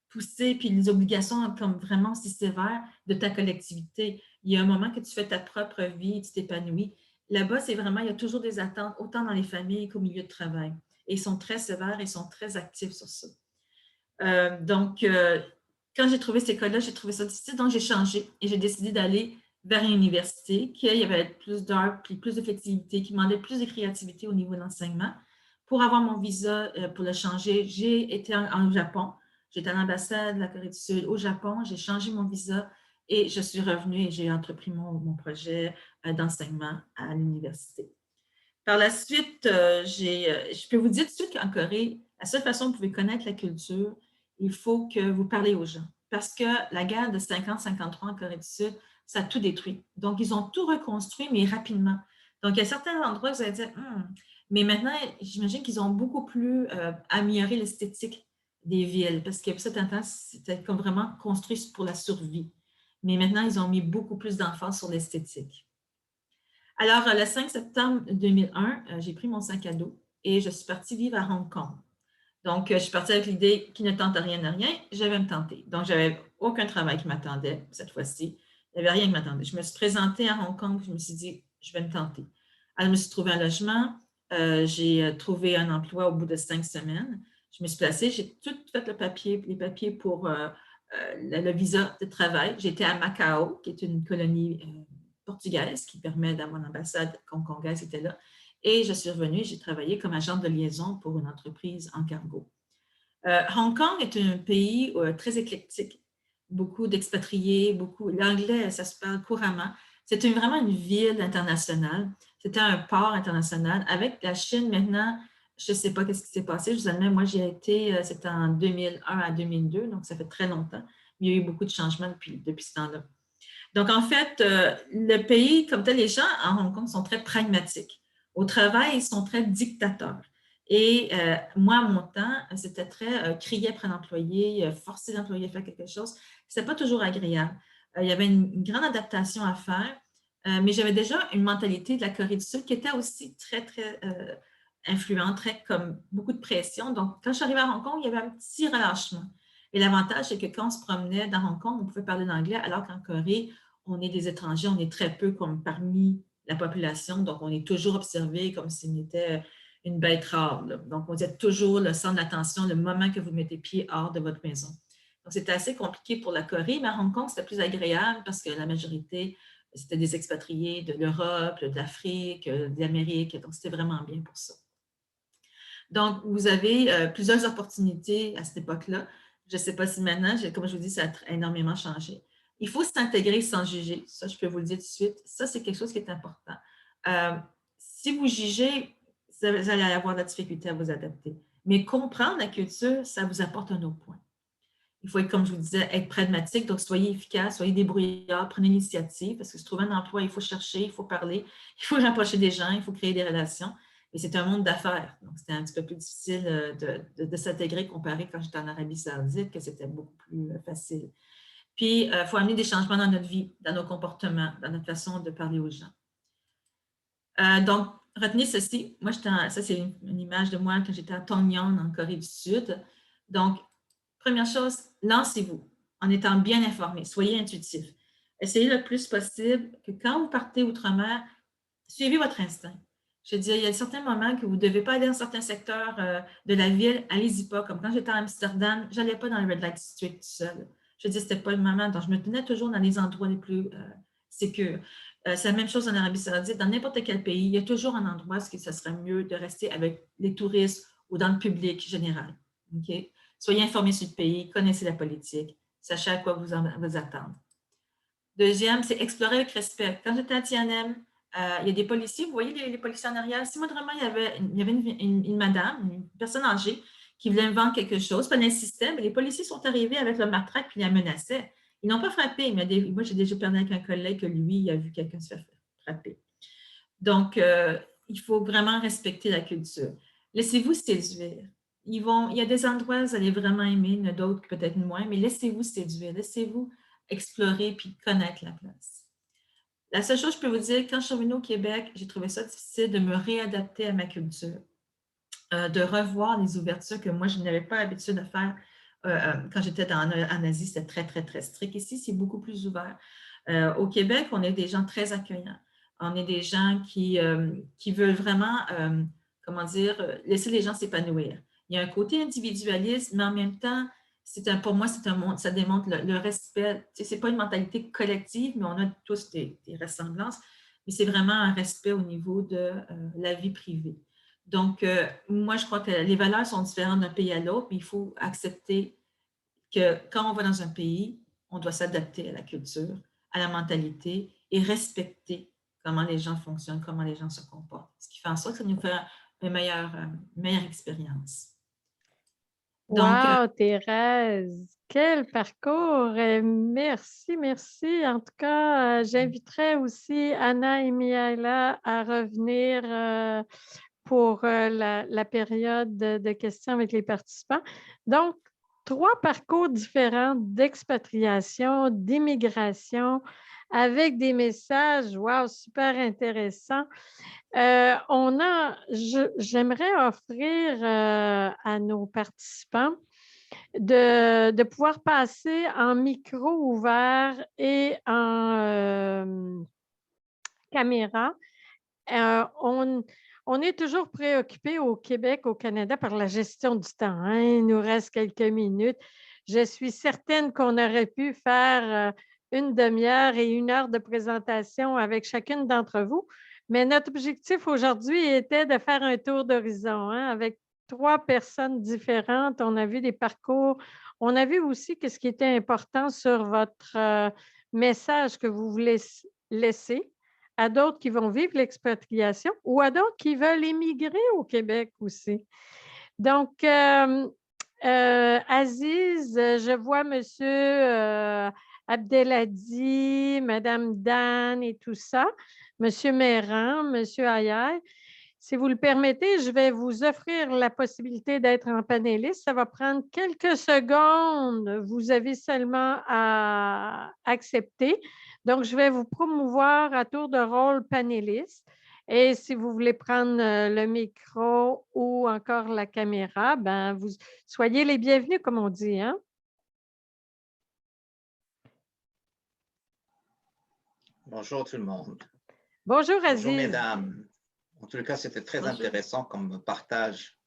poussée puis les obligations comme vraiment si sévères de ta collectivité. Il y a un moment que tu fais ta propre vie, tu t'épanouis. Là-bas, c'est vraiment, il y a toujours des attentes, autant dans les familles qu'au milieu de travail. Et ils sont très sévères et ils sont très actifs sur ça. Donc, quand j'ai trouvé cette école-là, j'ai trouvé ça difficile, donc j'ai changé et j'ai décidé d'aller vers une université qui y avait plus d'heures, puis plus de flexibilité, qui demandait plus de créativité au niveau de l'enseignement. Pour avoir mon visa, pour le changer, j'ai été au Japon. J'étais à l'ambassade de la Corée du Sud au Japon. J'ai changé mon visa et je suis revenue et j'ai entrepris mon projet d'enseignement à l'université. Par la suite, je peux vous dire tout de suite qu'en Corée, la seule façon que vous pouvez connaître la culture, il faut que vous parlez aux gens. Parce que la guerre de 50-53 en Corée du Sud, ça a tout détruit. Donc, ils ont tout reconstruit, mais rapidement. Donc, il y a certains endroits où vous allez dire, mais maintenant, j'imagine qu'ils ont beaucoup plus amélioré l'esthétique des villes, parce que cet temps, c'était comme vraiment construit pour la survie. Mais maintenant, ils ont mis beaucoup plus d'emphase sur l'esthétique. Alors, le 5 septembre 2001, j'ai pris mon sac à dos et je suis partie vivre à Hong Kong. Donc, je suis partie avec l'idée qui ne tente rien à rien, je vais me tenter. Donc, je n'avais aucun travail qui m'attendait cette fois-ci. Il n'y avait rien qui m'attendait. Je me suis présentée à Hong Kong, je me suis dit, je vais me tenter. Alors, je me suis trouvé un logement, j'ai trouvé un emploi au bout de 5 semaines. Je me suis placée, j'ai tout fait les papiers pour le visa de travail. J'étais à Macao, qui est une colonie portugaise qui permet d'avoir l'ambassade hongkongaise était là. Et je suis revenue, j'ai travaillé comme agente de liaison pour une entreprise en cargo. Hong Kong est un pays très éclectique, beaucoup d'expatriés, l'anglais, ça se parle couramment. C'est vraiment une ville internationale. C'était un port international. Avec la Chine maintenant, je ne sais pas ce qui s'est passé. Je vous admets, moi, j'y ai été, c'était en 2001 à 2002, donc ça fait très longtemps. Il y a eu beaucoup de changements depuis ce temps-là. Donc, en fait, le pays, comme tel, les gens à Hong Kong sont très pragmatiques. Au travail, ils sont très dictateurs. Et moi, à mon temps, c'était très crier après l'employé, forcer l'employé à faire quelque chose. Ce n'était pas toujours agréable. Il y avait une grande adaptation à faire, mais j'avais déjà une mentalité de la Corée du Sud qui était aussi très, très influente, très comme beaucoup de pression. Donc, quand je suis arrivée à Hong Kong, il y avait un petit relâchement. Et l'avantage, c'est que quand on se promenait dans Hong Kong, on pouvait parler l'anglais, alors qu'en Corée, on est des étrangers, on est très peu comme parmi la population, donc on est toujours observé comme si on était une bête rare. Là. Donc, vous êtes toujours le centre d'attention le moment que vous mettez pied hors de votre maison. Donc, c'était assez compliqué pour la Corée, mais à Hong Kong, c'était plus agréable parce que la majorité, c'était des expatriés de l'Europe, de l'Afrique, de l'Amérique. Donc, c'était vraiment bien pour ça. Donc, vous avez plusieurs opportunités à cette époque-là. Je ne sais pas si maintenant, comme je vous dis, ça a énormément changé. Il faut s'intégrer sans juger. Ça, je peux vous le dire tout de suite. Ça, c'est quelque chose qui est important. Si vous jugez, vous allez avoir de la difficulté à vous adapter. Mais comprendre la culture, ça vous apporte un autre point. Il faut être, comme je vous disais, être pragmatique. Donc, soyez efficace, soyez débrouillard, prenez l'initiative parce que se trouver un emploi, il faut chercher, il faut parler, il faut rapprocher des gens, il faut créer des relations. Et c'est un monde d'affaires. Donc, c'était un petit peu plus difficile de s'intégrer comparé quand j'étais en Arabie Saoudite, que c'était beaucoup plus facile. Puis, il faut amener des changements dans notre vie, dans nos comportements, dans notre façon de parler aux gens. Donc, retenez ceci. Moi, ça, c'est une image de moi quand j'étais à Tongyeon, en Corée du Sud. Donc, première chose, lancez-vous en étant bien informé. Soyez intuitif. Essayez le plus possible que quand vous partez outre-mer, suivez votre instinct. Je veux dire, il y a certains moments que vous ne devez pas aller dans certains secteurs de la ville, allez-y pas. Comme quand j'étais à Amsterdam, je n'allais pas dans le Red Light District tout seul. Je veux dire, ce n'était pas le moment. Donc, je me tenais toujours dans les endroits les plus sécures. C'est la même chose en Arabie Saoudite. Dans n'importe quel pays, il y a toujours un endroit où ce serait mieux de rester avec les touristes ou dans le public général. Okay? Soyez informés sur le pays, connaissez la politique, sachez à quoi vous attendre. Deuxième, c'est explorer avec respect. Quand j'étais à Tianem, Il y a des policiers, vous voyez les policiers en arrière. Si moindrement, il y avait une madame, une personne âgée, qui voulait me vendre quelque chose, puis elle insistait, mais les policiers sont arrivés avec le matraque puis la menaçaient. Ils n'ont pas frappé, mais moi, j'ai déjà parlé avec un collègue que lui, il a vu quelqu'un se faire frapper. Donc, il faut vraiment respecter la culture. Laissez-vous séduire. Il y a des endroits où vous allez vraiment aimer, il y en a d'autres peut-être moins, mais laissez-vous séduire, laissez-vous explorer puis connaître la place. La seule chose que je peux vous dire, quand je suis revenue au Québec, j'ai trouvé ça difficile de me réadapter à ma culture, de revoir les ouvertures que moi, je n'avais pas l'habitude de faire quand j'étais en Asie. C'était très, très, très strict. Ici, c'est beaucoup plus ouvert. Au Québec, on est des gens très accueillants. On est des gens qui veulent vraiment, comment dire, laisser les gens s'épanouir. Il y a un côté individualiste, mais en même temps, pour moi, ça démontre le respect. Ce n'est pas une mentalité collective, mais on a tous des ressemblances, mais c'est vraiment un respect au niveau de la vie privée. Donc, moi, je crois que les valeurs sont différentes d'un pays à l'autre, mais il faut accepter que quand on va dans un pays, on doit s'adapter à la culture, à la mentalité et respecter comment les gens fonctionnent, comment les gens se comportent. Ce qui fait en sorte que ça nous fait une meilleure expérience. Donc, wow, Thérèse, quel parcours! Merci, merci. En tout cas, j'inviterai aussi Anna et Mihaela à revenir pour la période de questions avec les participants. Donc, 3 parcours différents d'expatriation, d'immigration, avec des messages, wow, super intéressants. J'aimerais offrir à nos participants de pouvoir passer en micro ouvert et en caméra. On est toujours préoccupé au Québec, au Canada, par la gestion du temps, hein. Il nous reste quelques minutes. Je suis certaine qu'on aurait pu faire une demi-heure et 1 heure de présentation avec chacune d'entre vous, mais notre objectif aujourd'hui était de faire un tour d'horizon, hein, avec 3 personnes différentes. On a vu des parcours. On a vu aussi ce qui était important sur votre message que vous voulez laisser à d'autres qui vont vivre l'expatriation ou à d'autres qui veulent émigrer au Québec aussi. Donc, Aziz, je vois M. Abdelhadi, Mme Dan et tout ça, M. Méran, M. Ayer. Si vous le permettez, je vais vous offrir la possibilité d'être en panéliste. Ça va prendre quelques secondes. Vous avez seulement à accepter. Donc, je vais vous promouvoir à tour de rôle panéliste. Et si vous voulez prendre le micro ou encore la caméra, ben, vous soyez les bienvenus, comme on dit, hein? Bonjour tout le monde. Bonjour, Aziz. Bonjour, mesdames. En tout cas, c'était très intéressant comme partage.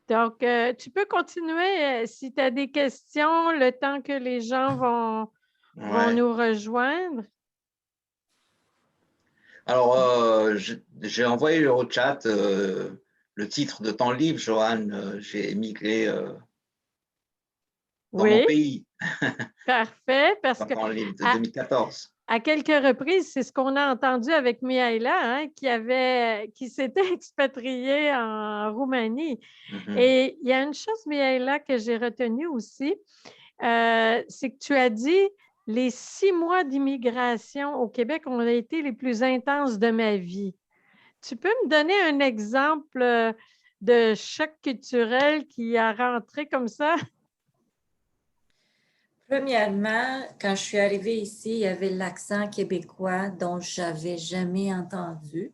Donc, tu peux continuer si tu as des questions, le temps que les gens vont nous rejoindre. Alors, j'ai envoyé au chat le titre de ton livre, Joanne. J'ai émigré dans mon pays. Parfait, parce que ton livre de 2014. À quelques reprises, c'est ce qu'on a entendu avec Mihaela, hein, qui s'était expatriée en Roumanie. Et il y a une chose, Mihaela, que j'ai retenue aussi, c'est que tu as dit « Les 6 mois d'immigration au Québec ont été les plus intenses de ma vie ». Tu peux me donner un exemple de choc culturel qui a rentré comme ça? Premièrement, quand je suis arrivée ici, il y avait l'accent québécois dont je n'avais jamais entendu.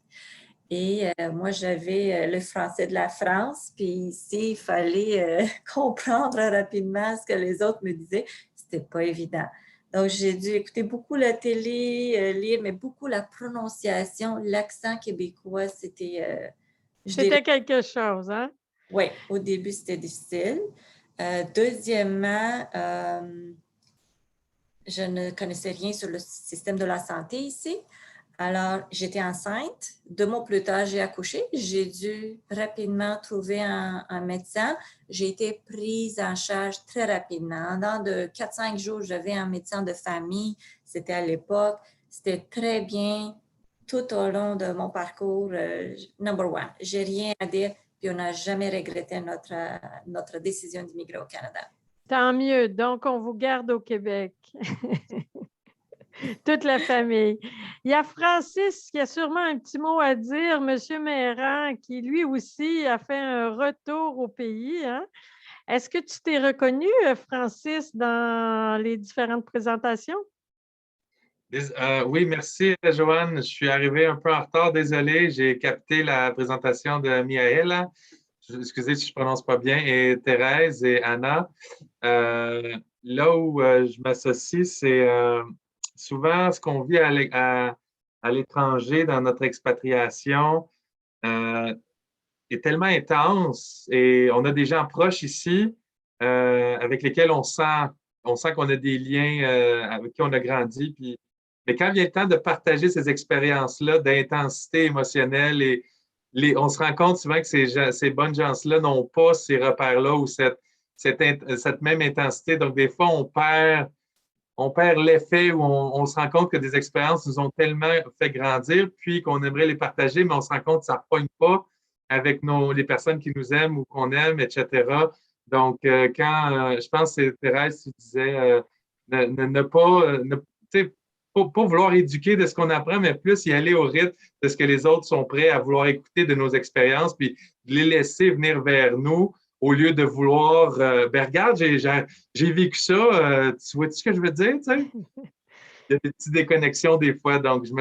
Et moi, j'avais le français de la France, puis ici, il fallait comprendre rapidement ce que les autres me disaient. C'était pas évident. Donc, j'ai dû écouter beaucoup la télé, lire, mais beaucoup la prononciation, l'accent québécois, c'était… C'était quelque chose, hein? Oui, au début, c'était difficile. Deuxièmement, je ne connaissais rien sur le système de la santé ici. Alors, j'étais enceinte. 2 mois plus tard, j'ai accouché. J'ai dû rapidement trouver un médecin. J'ai été prise en charge très rapidement. En dedans de 4-5 jours, j'avais un médecin de famille. c'était à l'époque. C'était très bien tout au long de mon parcours. Number one, j'ai rien à dire, puis on n'a jamais regretté notre décision d'immigrer au Canada. Tant mieux. Donc, on vous garde au Québec. Toute la famille. Il y a Francis qui a sûrement un petit mot à dire, Monsieur Méran, qui lui aussi a fait un retour au pays, hein? Est-ce que tu t'es reconnu, Francis, dans les différentes présentations? Oui, merci, Joanne. Je suis arrivé un peu en retard, désolé. J'ai capté la présentation de Miaela. Excusez si je ne prononce pas bien, et Thérèse et Anna. Là où je m'associe, c'est souvent ce qu'on vit à l'étranger dans notre expatriation est tellement intense et on a des gens proches ici avec lesquels on sent qu'on a des liens avec qui on a grandi. Mais quand vient le temps de partager ces expériences-là d'intensité émotionnelle, on se rend compte souvent que ces bonnes gens-là n'ont pas ces repères-là ou cette même intensité. Donc, des fois, on perd l'effet où on se rend compte que des expériences nous ont tellement fait grandir, puis qu'on aimerait les partager, mais on se rend compte que ça ne pogne pas avec les personnes qui nous aiment ou qu'on aime, etc. Donc, je pense que c'est Thérèse qui disait ne pas, pas vouloir éduquer de ce qu'on apprend, mais plus y aller au rythme de ce que les autres sont prêts à vouloir écouter de nos expériences, puis de les laisser venir vers nous au lieu de vouloir regarde, j'ai vécu ça, tu vois ce que je veux dire, tu sais? Il y a des petites déconnexions des fois, donc je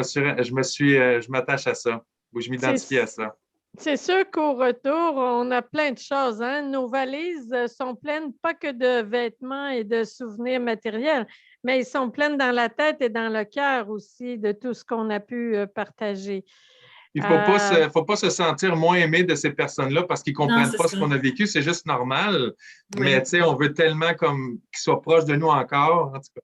m'attache à ça, ou je m'identifie à ça. C'est sûr qu'au retour, on a plein de choses, hein? Nos valises sont pleines, pas que de vêtements et de souvenirs matériels, mais ils sont pleines dans la tête et dans le cœur aussi de tout ce qu'on a pu partager. Il ne faut pas se sentir moins aimé de ces personnes-là parce qu'ils ne comprennent pas ce qu'on a vécu, c'est juste normal. Oui. Mais on veut tellement qu'ils soient proches de nous encore. En tout cas.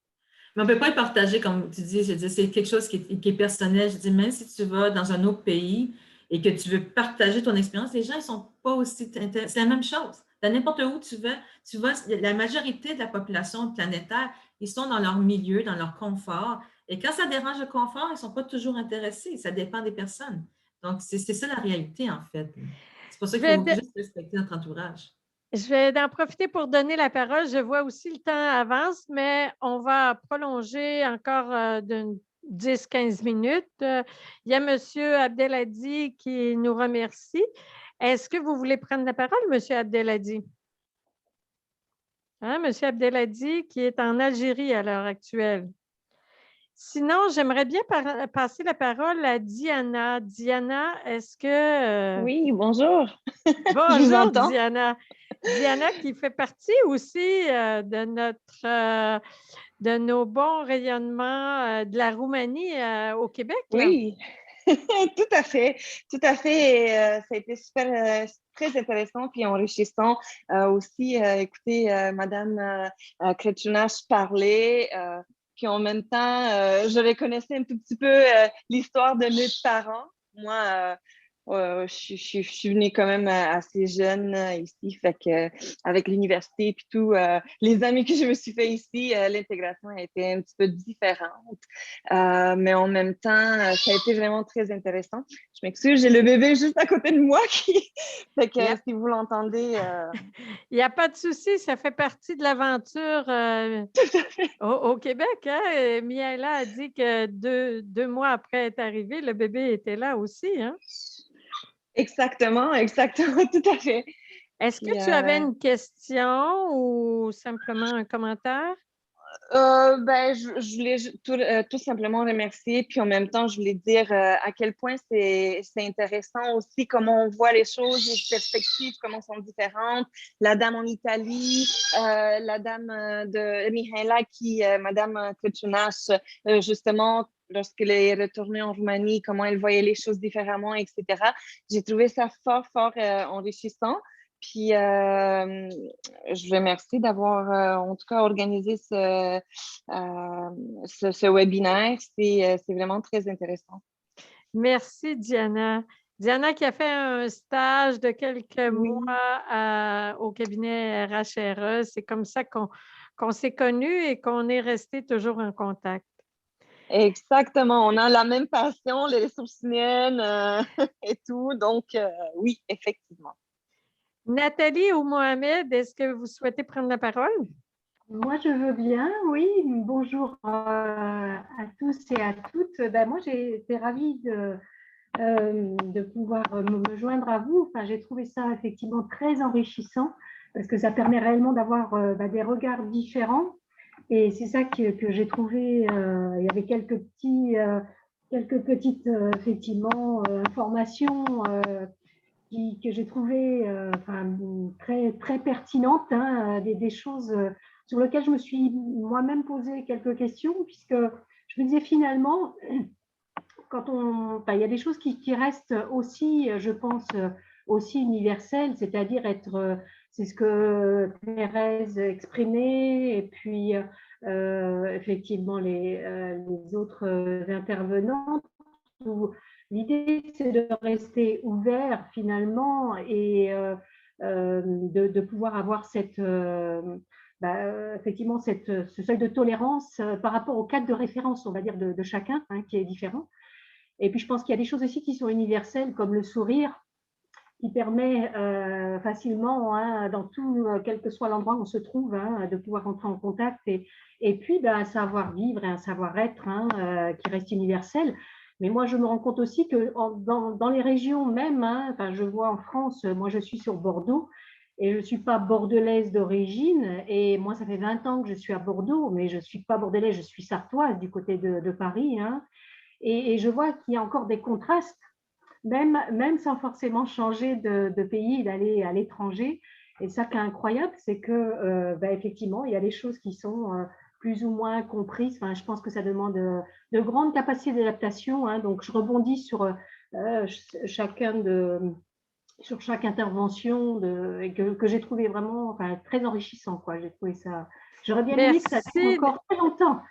Mais on ne peut pas le partager, comme tu dis, c'est quelque chose qui est personnel. Je dis, même si tu vas dans un autre pays et que tu veux partager ton expérience, les gens ne sont pas aussi intéressés. C'est la même chose. Dans n'importe où tu vas, la majorité de la population planétaire, ils sont dans leur milieu, dans leur confort. Et quand ça dérange le confort, ils ne sont pas toujours intéressés. Ça dépend des personnes. Donc, c'est ça la réalité, en fait. C'est pour ça qu'il faut juste respecter notre entourage. Je vais en profiter pour donner la parole. Je vois aussi le temps avance, mais on va prolonger encore d'une 10-15 minutes. Il y a M. Abdelhadi qui nous remercie. Est-ce que vous voulez prendre la parole, M. Abdelhadi? Hein, M. Abdelhadi qui est en Algérie à l'heure actuelle. Sinon, j'aimerais bien passer la parole à Diana. Diana, est-ce que… Oui, bonjour. Bonjour, Diana. Diana qui fait partie aussi de nos bons rayonnements de la Roumanie au Québec. Oui, tout à fait. Tout à fait. Et, ça a été très intéressant puis enrichissant aussi écouter Madame Crăciunaș parler. Puis en même temps, je reconnaissais un tout petit peu l'histoire de mes parents. Moi, je suis venue quand même assez jeune ici, fait que avec l'université puis tout, les amis que je me suis fait ici, l'intégration a été un petit peu différente. Mais en même temps, ça a été vraiment très intéressant. Je m'excuse, j'ai le bébé juste à côté de moi fait que si vous l'entendez… Il n'y a pas de souci, ça fait partie de l'aventure au Québec. Hein? Miaela a dit que deux mois après être arrivée, le bébé était là aussi. Hein? Exactement, tout à fait. Est-ce que tu avais une question ou simplement un commentaire? Je voulais tout simplement remercier, puis en même temps, je voulais dire à quel point c'est intéressant aussi comment on voit les choses, les perspectives, comment sont différentes. La dame en Italie, la dame de Mihaela Madame Crăciunaș, justement, lorsqu'elle est retournée en Roumanie, comment elle voyait les choses différemment, etc. J'ai trouvé ça fort enrichissant. Puis, je remercie d'avoir, en tout cas, organisé ce webinaire. C'est vraiment très intéressant. Merci, Diana. Diana qui a fait un stage de quelques mois au cabinet RHRE. C'est comme ça qu'on s'est connus et qu'on est resté toujours en contact. Exactement, on a la même passion, les ressources humaines et tout. Donc, oui, effectivement. Nathalie ou Mohamed, est-ce que vous souhaitez prendre la parole? Moi, je veux bien, oui. Bonjour à tous et à toutes. Moi, j'ai été ravie de pouvoir me joindre à vous. Enfin, j'ai trouvé ça effectivement très enrichissant parce que ça permet réellement d'avoir des regards différents. Et c'est ça que j'ai trouvé. Il y avait quelques petites effectivement informations que j'ai trouvées très, très pertinentes, hein, des choses sur lesquelles je me suis moi-même posé quelques questions, puisque je me disais finalement, il y a des choses qui restent aussi, je pense, aussi universelles, c'est-à-dire c'est ce que Thérèse exprimait, et puis effectivement les autres intervenantes, où l'idée c'est de rester ouvert finalement et de pouvoir avoir effectivement ce seuil de tolérance par rapport au cadre de référence, on va dire, de chacun, hein, qui est différent. Et puis, je pense qu'il y a des choses aussi qui sont universelles, comme le sourire, qui permet facilement, hein, dans tout, quel que soit l'endroit où on se trouve, hein, de pouvoir entrer en contact. Et puis, un savoir-vivre et un savoir-être, hein, qui reste universel. Mais moi, je me rends compte aussi que dans les régions même, hein, je vois en France, moi, je suis sur Bordeaux, et je ne suis pas bordelaise d'origine. Et moi, ça fait 20 ans que je suis à Bordeaux, mais je ne suis pas bordelaise, je suis sartoise du côté de Paris, hein. Et je vois qu'il y a encore des contrastes, même sans forcément changer de pays, d'aller à l'étranger. Et ça qui est incroyable, c'est que effectivement, il y a des choses qui sont plus ou moins comprises. Enfin, je pense que ça demande de grandes capacités d'adaptation, hein. Donc, je rebondis sur chaque intervention que j'ai trouvé vraiment très enrichissant, quoi. J'ai trouvé ça. J'aurais bien aimé que ça dure encore très longtemps.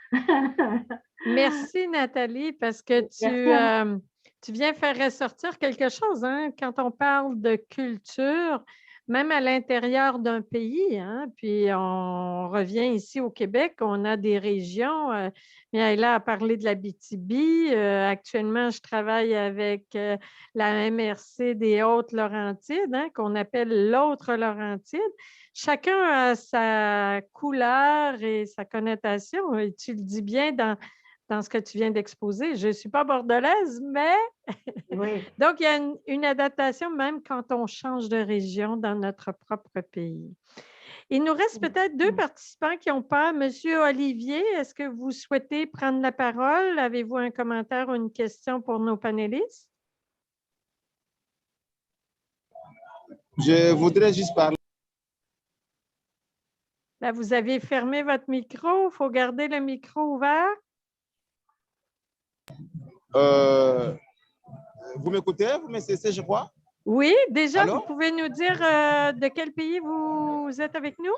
Merci Nathalie, parce que tu viens faire ressortir quelque chose, hein, quand on parle de culture, même à l'intérieur d'un pays, hein, puis on revient ici au Québec, on a des régions. Mihaela a parlé de l'Abitibi. Actuellement, je travaille avec la MRC des Hautes-Laurentides, hein, qu'on appelle l'autre Laurentide. Chacun a sa couleur et sa connotation, et tu le dis bien dans ce que tu viens d'exposer. Je ne suis pas bordelaise, mais oui. Donc, il y a une adaptation même quand on change de région dans notre propre pays. Il nous reste peut-être 2 participants qui n'ont pas. Monsieur Olivier, est-ce que vous souhaitez prendre la parole? Avez-vous un commentaire ou une question pour nos panélistes? Je voudrais juste parler. Là, vous avez fermé votre micro. Il faut garder le micro ouvert. Vous m'écoutez? Vous me cessez, je crois? Oui, déjà, Allô? vous pouvez nous dire de quel pays vous êtes avec nous?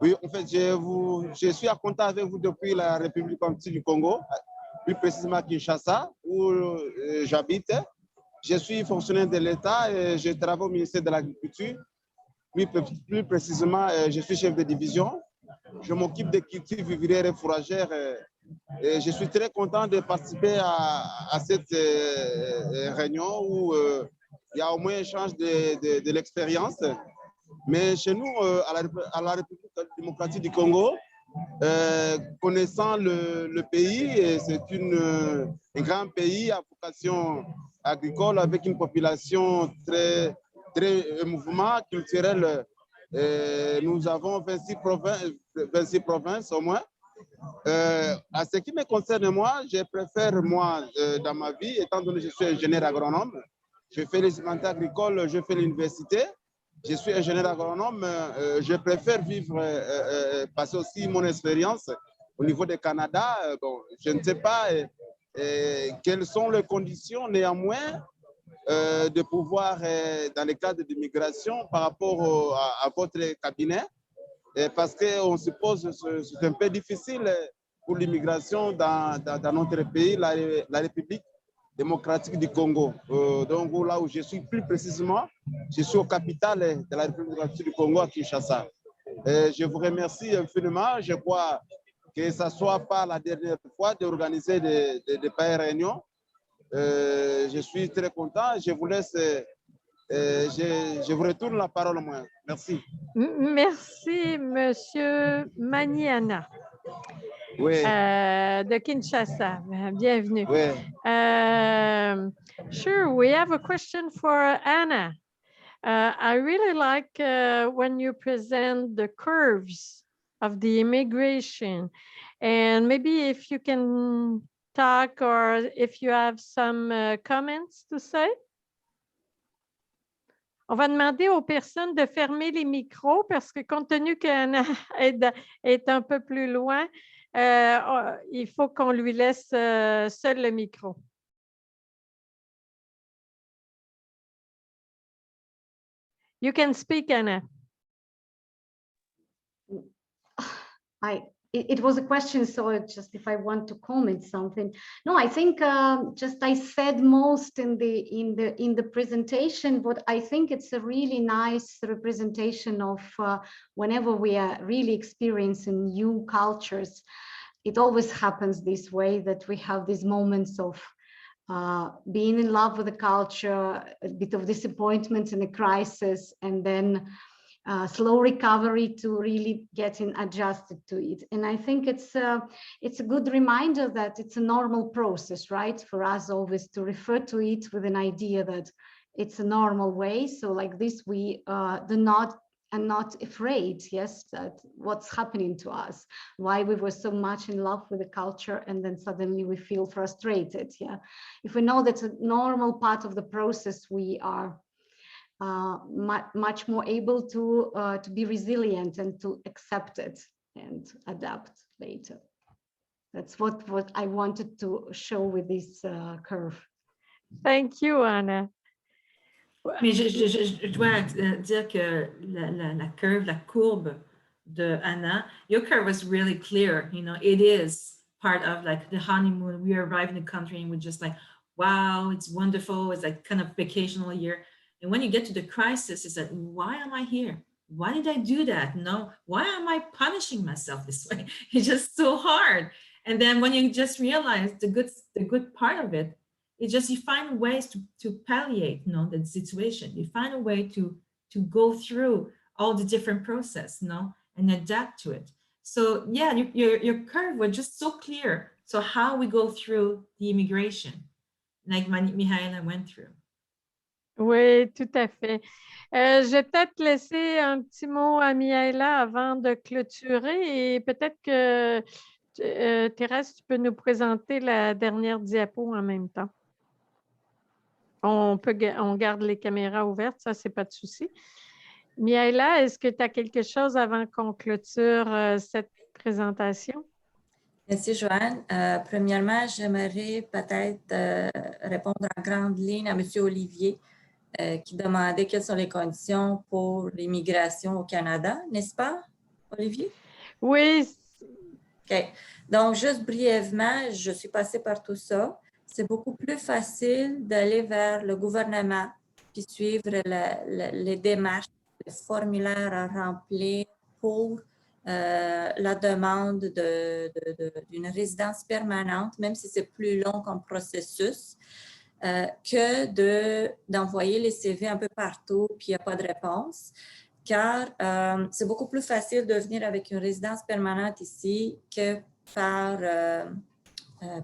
Oui, en fait, je suis à contact avec vous depuis la République du Congo, plus précisément Kinshasa, où j'habite. Je suis fonctionnaire de l'État et je travaille au ministère de l'Agriculture. Plus précisément, je suis chef de division. Je m'occupe des cultures vivrières et fourragères. Et je suis très content de participer à cette réunion où il y a au moins échange de l'expérience. Mais chez nous, à la République démocratique du Congo, connaissant le pays, c'est un grand pays à vocation agricole avec une population très mouvement culturel. Nous avons 26 provinces au moins. À ce qui me concerne moi, je préfère dans ma vie, étant donné que je suis ingénieur agronome, je fais les inventaires agricoles, je fais l'université, je suis ingénieur agronome, je préfère passer aussi mon expérience au niveau du Canada. Bon, je ne sais pas quelles sont les conditions néanmoins de pouvoir, dans le cadre d'immigration, par rapport à votre cabinet, parce qu'on suppose que c'est un peu difficile pour l'immigration dans notre pays, la République démocratique du Congo. Donc là où je suis plus précisément, je suis au capital de la République démocratique du Congo à Kinshasa. Je vous remercie infiniment. Je crois que ce soit pas la dernière fois d'organiser des pareilles réunions. Je suis très content. Je vous laisse, je vous retourne la parole moi. Merci. Merci, Monsieur Maniana. Oui. De Kinshasa. Bienvenue. Oui. Sure, we have a question for Anna. I really like when you present the curves of the immigration, and maybe if you can talk or if you have some comments to say. On va demander aux personnes de fermer les micros parce que compte tenu qu'Anna est un peu plus loin, il faut qu'on lui laisse seul le micro. You can speak, Anna. It was a question, so just if I want to comment something. No, I think just I said most in the presentation, but I think it's a really nice representation of whenever we are really experiencing new cultures. It always happens this way, that we have these moments of being in love with the culture, a bit of disappointment and a crisis, and then slow recovery to really getting adjusted to it. And I think it's a good reminder that it's a normal process, right? For us always to refer to it with an idea that it's a normal way. So like this, we are not afraid, yes, that what's happening to us, why we were so much in love with the culture and then suddenly we feel frustrated. Yeah, if we know that's a normal part of the process, we are much more able to be resilient and to accept it and adapt later. That's what I wanted to show with this curve. Thank you, Anna. Mais je dois dire que la courbe de Anna, your curve was really clear. You know, it is part of like the honeymoon. We arrive in the country and we're just like, wow, it's wonderful. It's like kind of vacational year. And when you get to the crisis, it's like, why am I here? Why did I do that? No, why am I punishing myself this way? It's just so hard. And then when you just realize the good part of it, it's just you find ways to palliate, you know, the situation. You find a way to go through all the different process, you know, and adapt to it. So yeah, your curve was just so clear. So how we go through the immigration, like Mihaela went through. Oui, tout à fait. Je vais peut-être laisser un petit mot à Mihaela avant de clôturer et peut-être que Thérèse, tu peux nous présenter la dernière diapo en même temps. On garde les caméras ouvertes, ça, c'est pas de souci. Mihaela, est-ce que tu as quelque chose avant qu'on clôture cette présentation? Merci, Joanne. Premièrement, j'aimerais peut-être répondre en grande ligne à M. Olivier qui demandait quelles sont les conditions pour l'immigration au Canada, n'est-ce pas, Olivier? Oui. OK. Donc, juste brièvement, je suis passée par tout ça. C'est beaucoup plus facile d'aller vers le gouvernement puis suivre les démarches, les formulaires à remplir pour la demande d'une résidence permanente, même si c'est plus long comme processus, que d'envoyer les CV un peu partout puis il n'y a pas de réponse. Car c'est beaucoup plus facile de venir avec une résidence permanente ici que par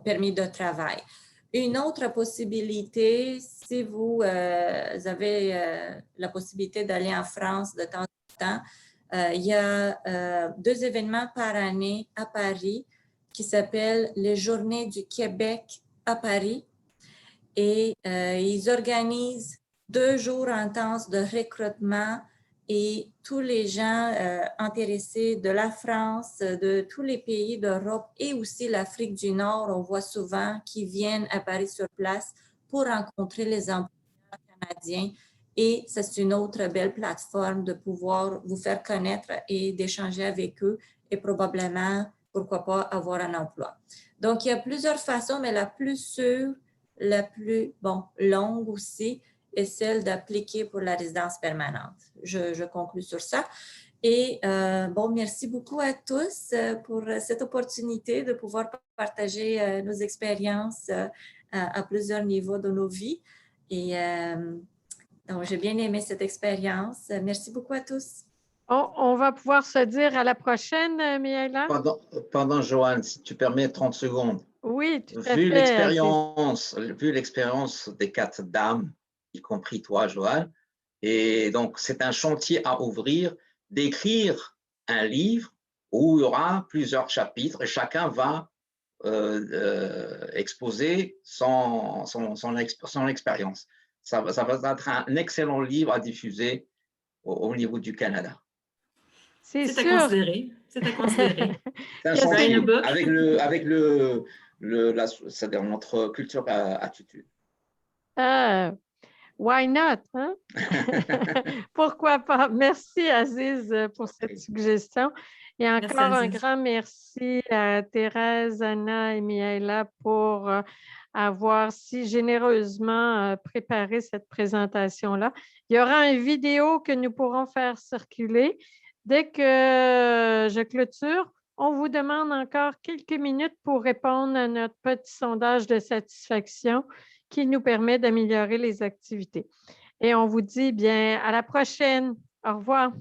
permis de travail. Une autre possibilité, si vous avez la possibilité d'aller en France de temps en temps, il y a 2 événements par année à Paris qui s'appellent les Journées du Québec à Paris. Et ils organisent 2 jours intenses de recrutement et tous les gens intéressés de la France, de tous les pays d'Europe et aussi l'Afrique du Nord, on voit souvent qui viennent à Paris sur place pour rencontrer les employeurs canadiens. Et c'est une autre belle plateforme de pouvoir vous faire connaître et d'échanger avec eux et probablement, pourquoi pas, avoir un emploi. Donc, il y a plusieurs façons, mais la plus sûre, la plus longue aussi, est celle d'appliquer pour la résidence permanente. Je conclue sur ça. Et bon, merci beaucoup à tous pour cette opportunité de pouvoir partager nos expériences à plusieurs niveaux de nos vies. Et donc, j'ai bien aimé cette expérience. Merci beaucoup à tous. On va pouvoir se dire à la prochaine, Mihaela? Pendant Joanne, si tu permets 30 secondes. Oui, tout à Vu fait. l'expérience des 4 dames, y compris toi, Joanne, et donc c'est un chantier à ouvrir, d'écrire un livre où il y aura plusieurs chapitres et chacun va exposer son expérience. Ça va être un excellent livre à diffuser au niveau du Canada. C'est à sûr. considérer. C'est à considérer. C'est un chantier c'est-à-dire notre culture attitude. Why not? Hein? Pourquoi pas? Merci, Aziz, pour cette suggestion. Et encore un grand merci à Thérèse, Anna et Mihaela pour avoir si généreusement préparé cette présentation-là. Il y aura une vidéo que nous pourrons faire circuler. Dès que je clôture, on vous demande encore quelques minutes pour répondre à notre petit sondage de satisfaction qui nous permet d'améliorer les activités. Et on vous dit bien à la prochaine. Au revoir.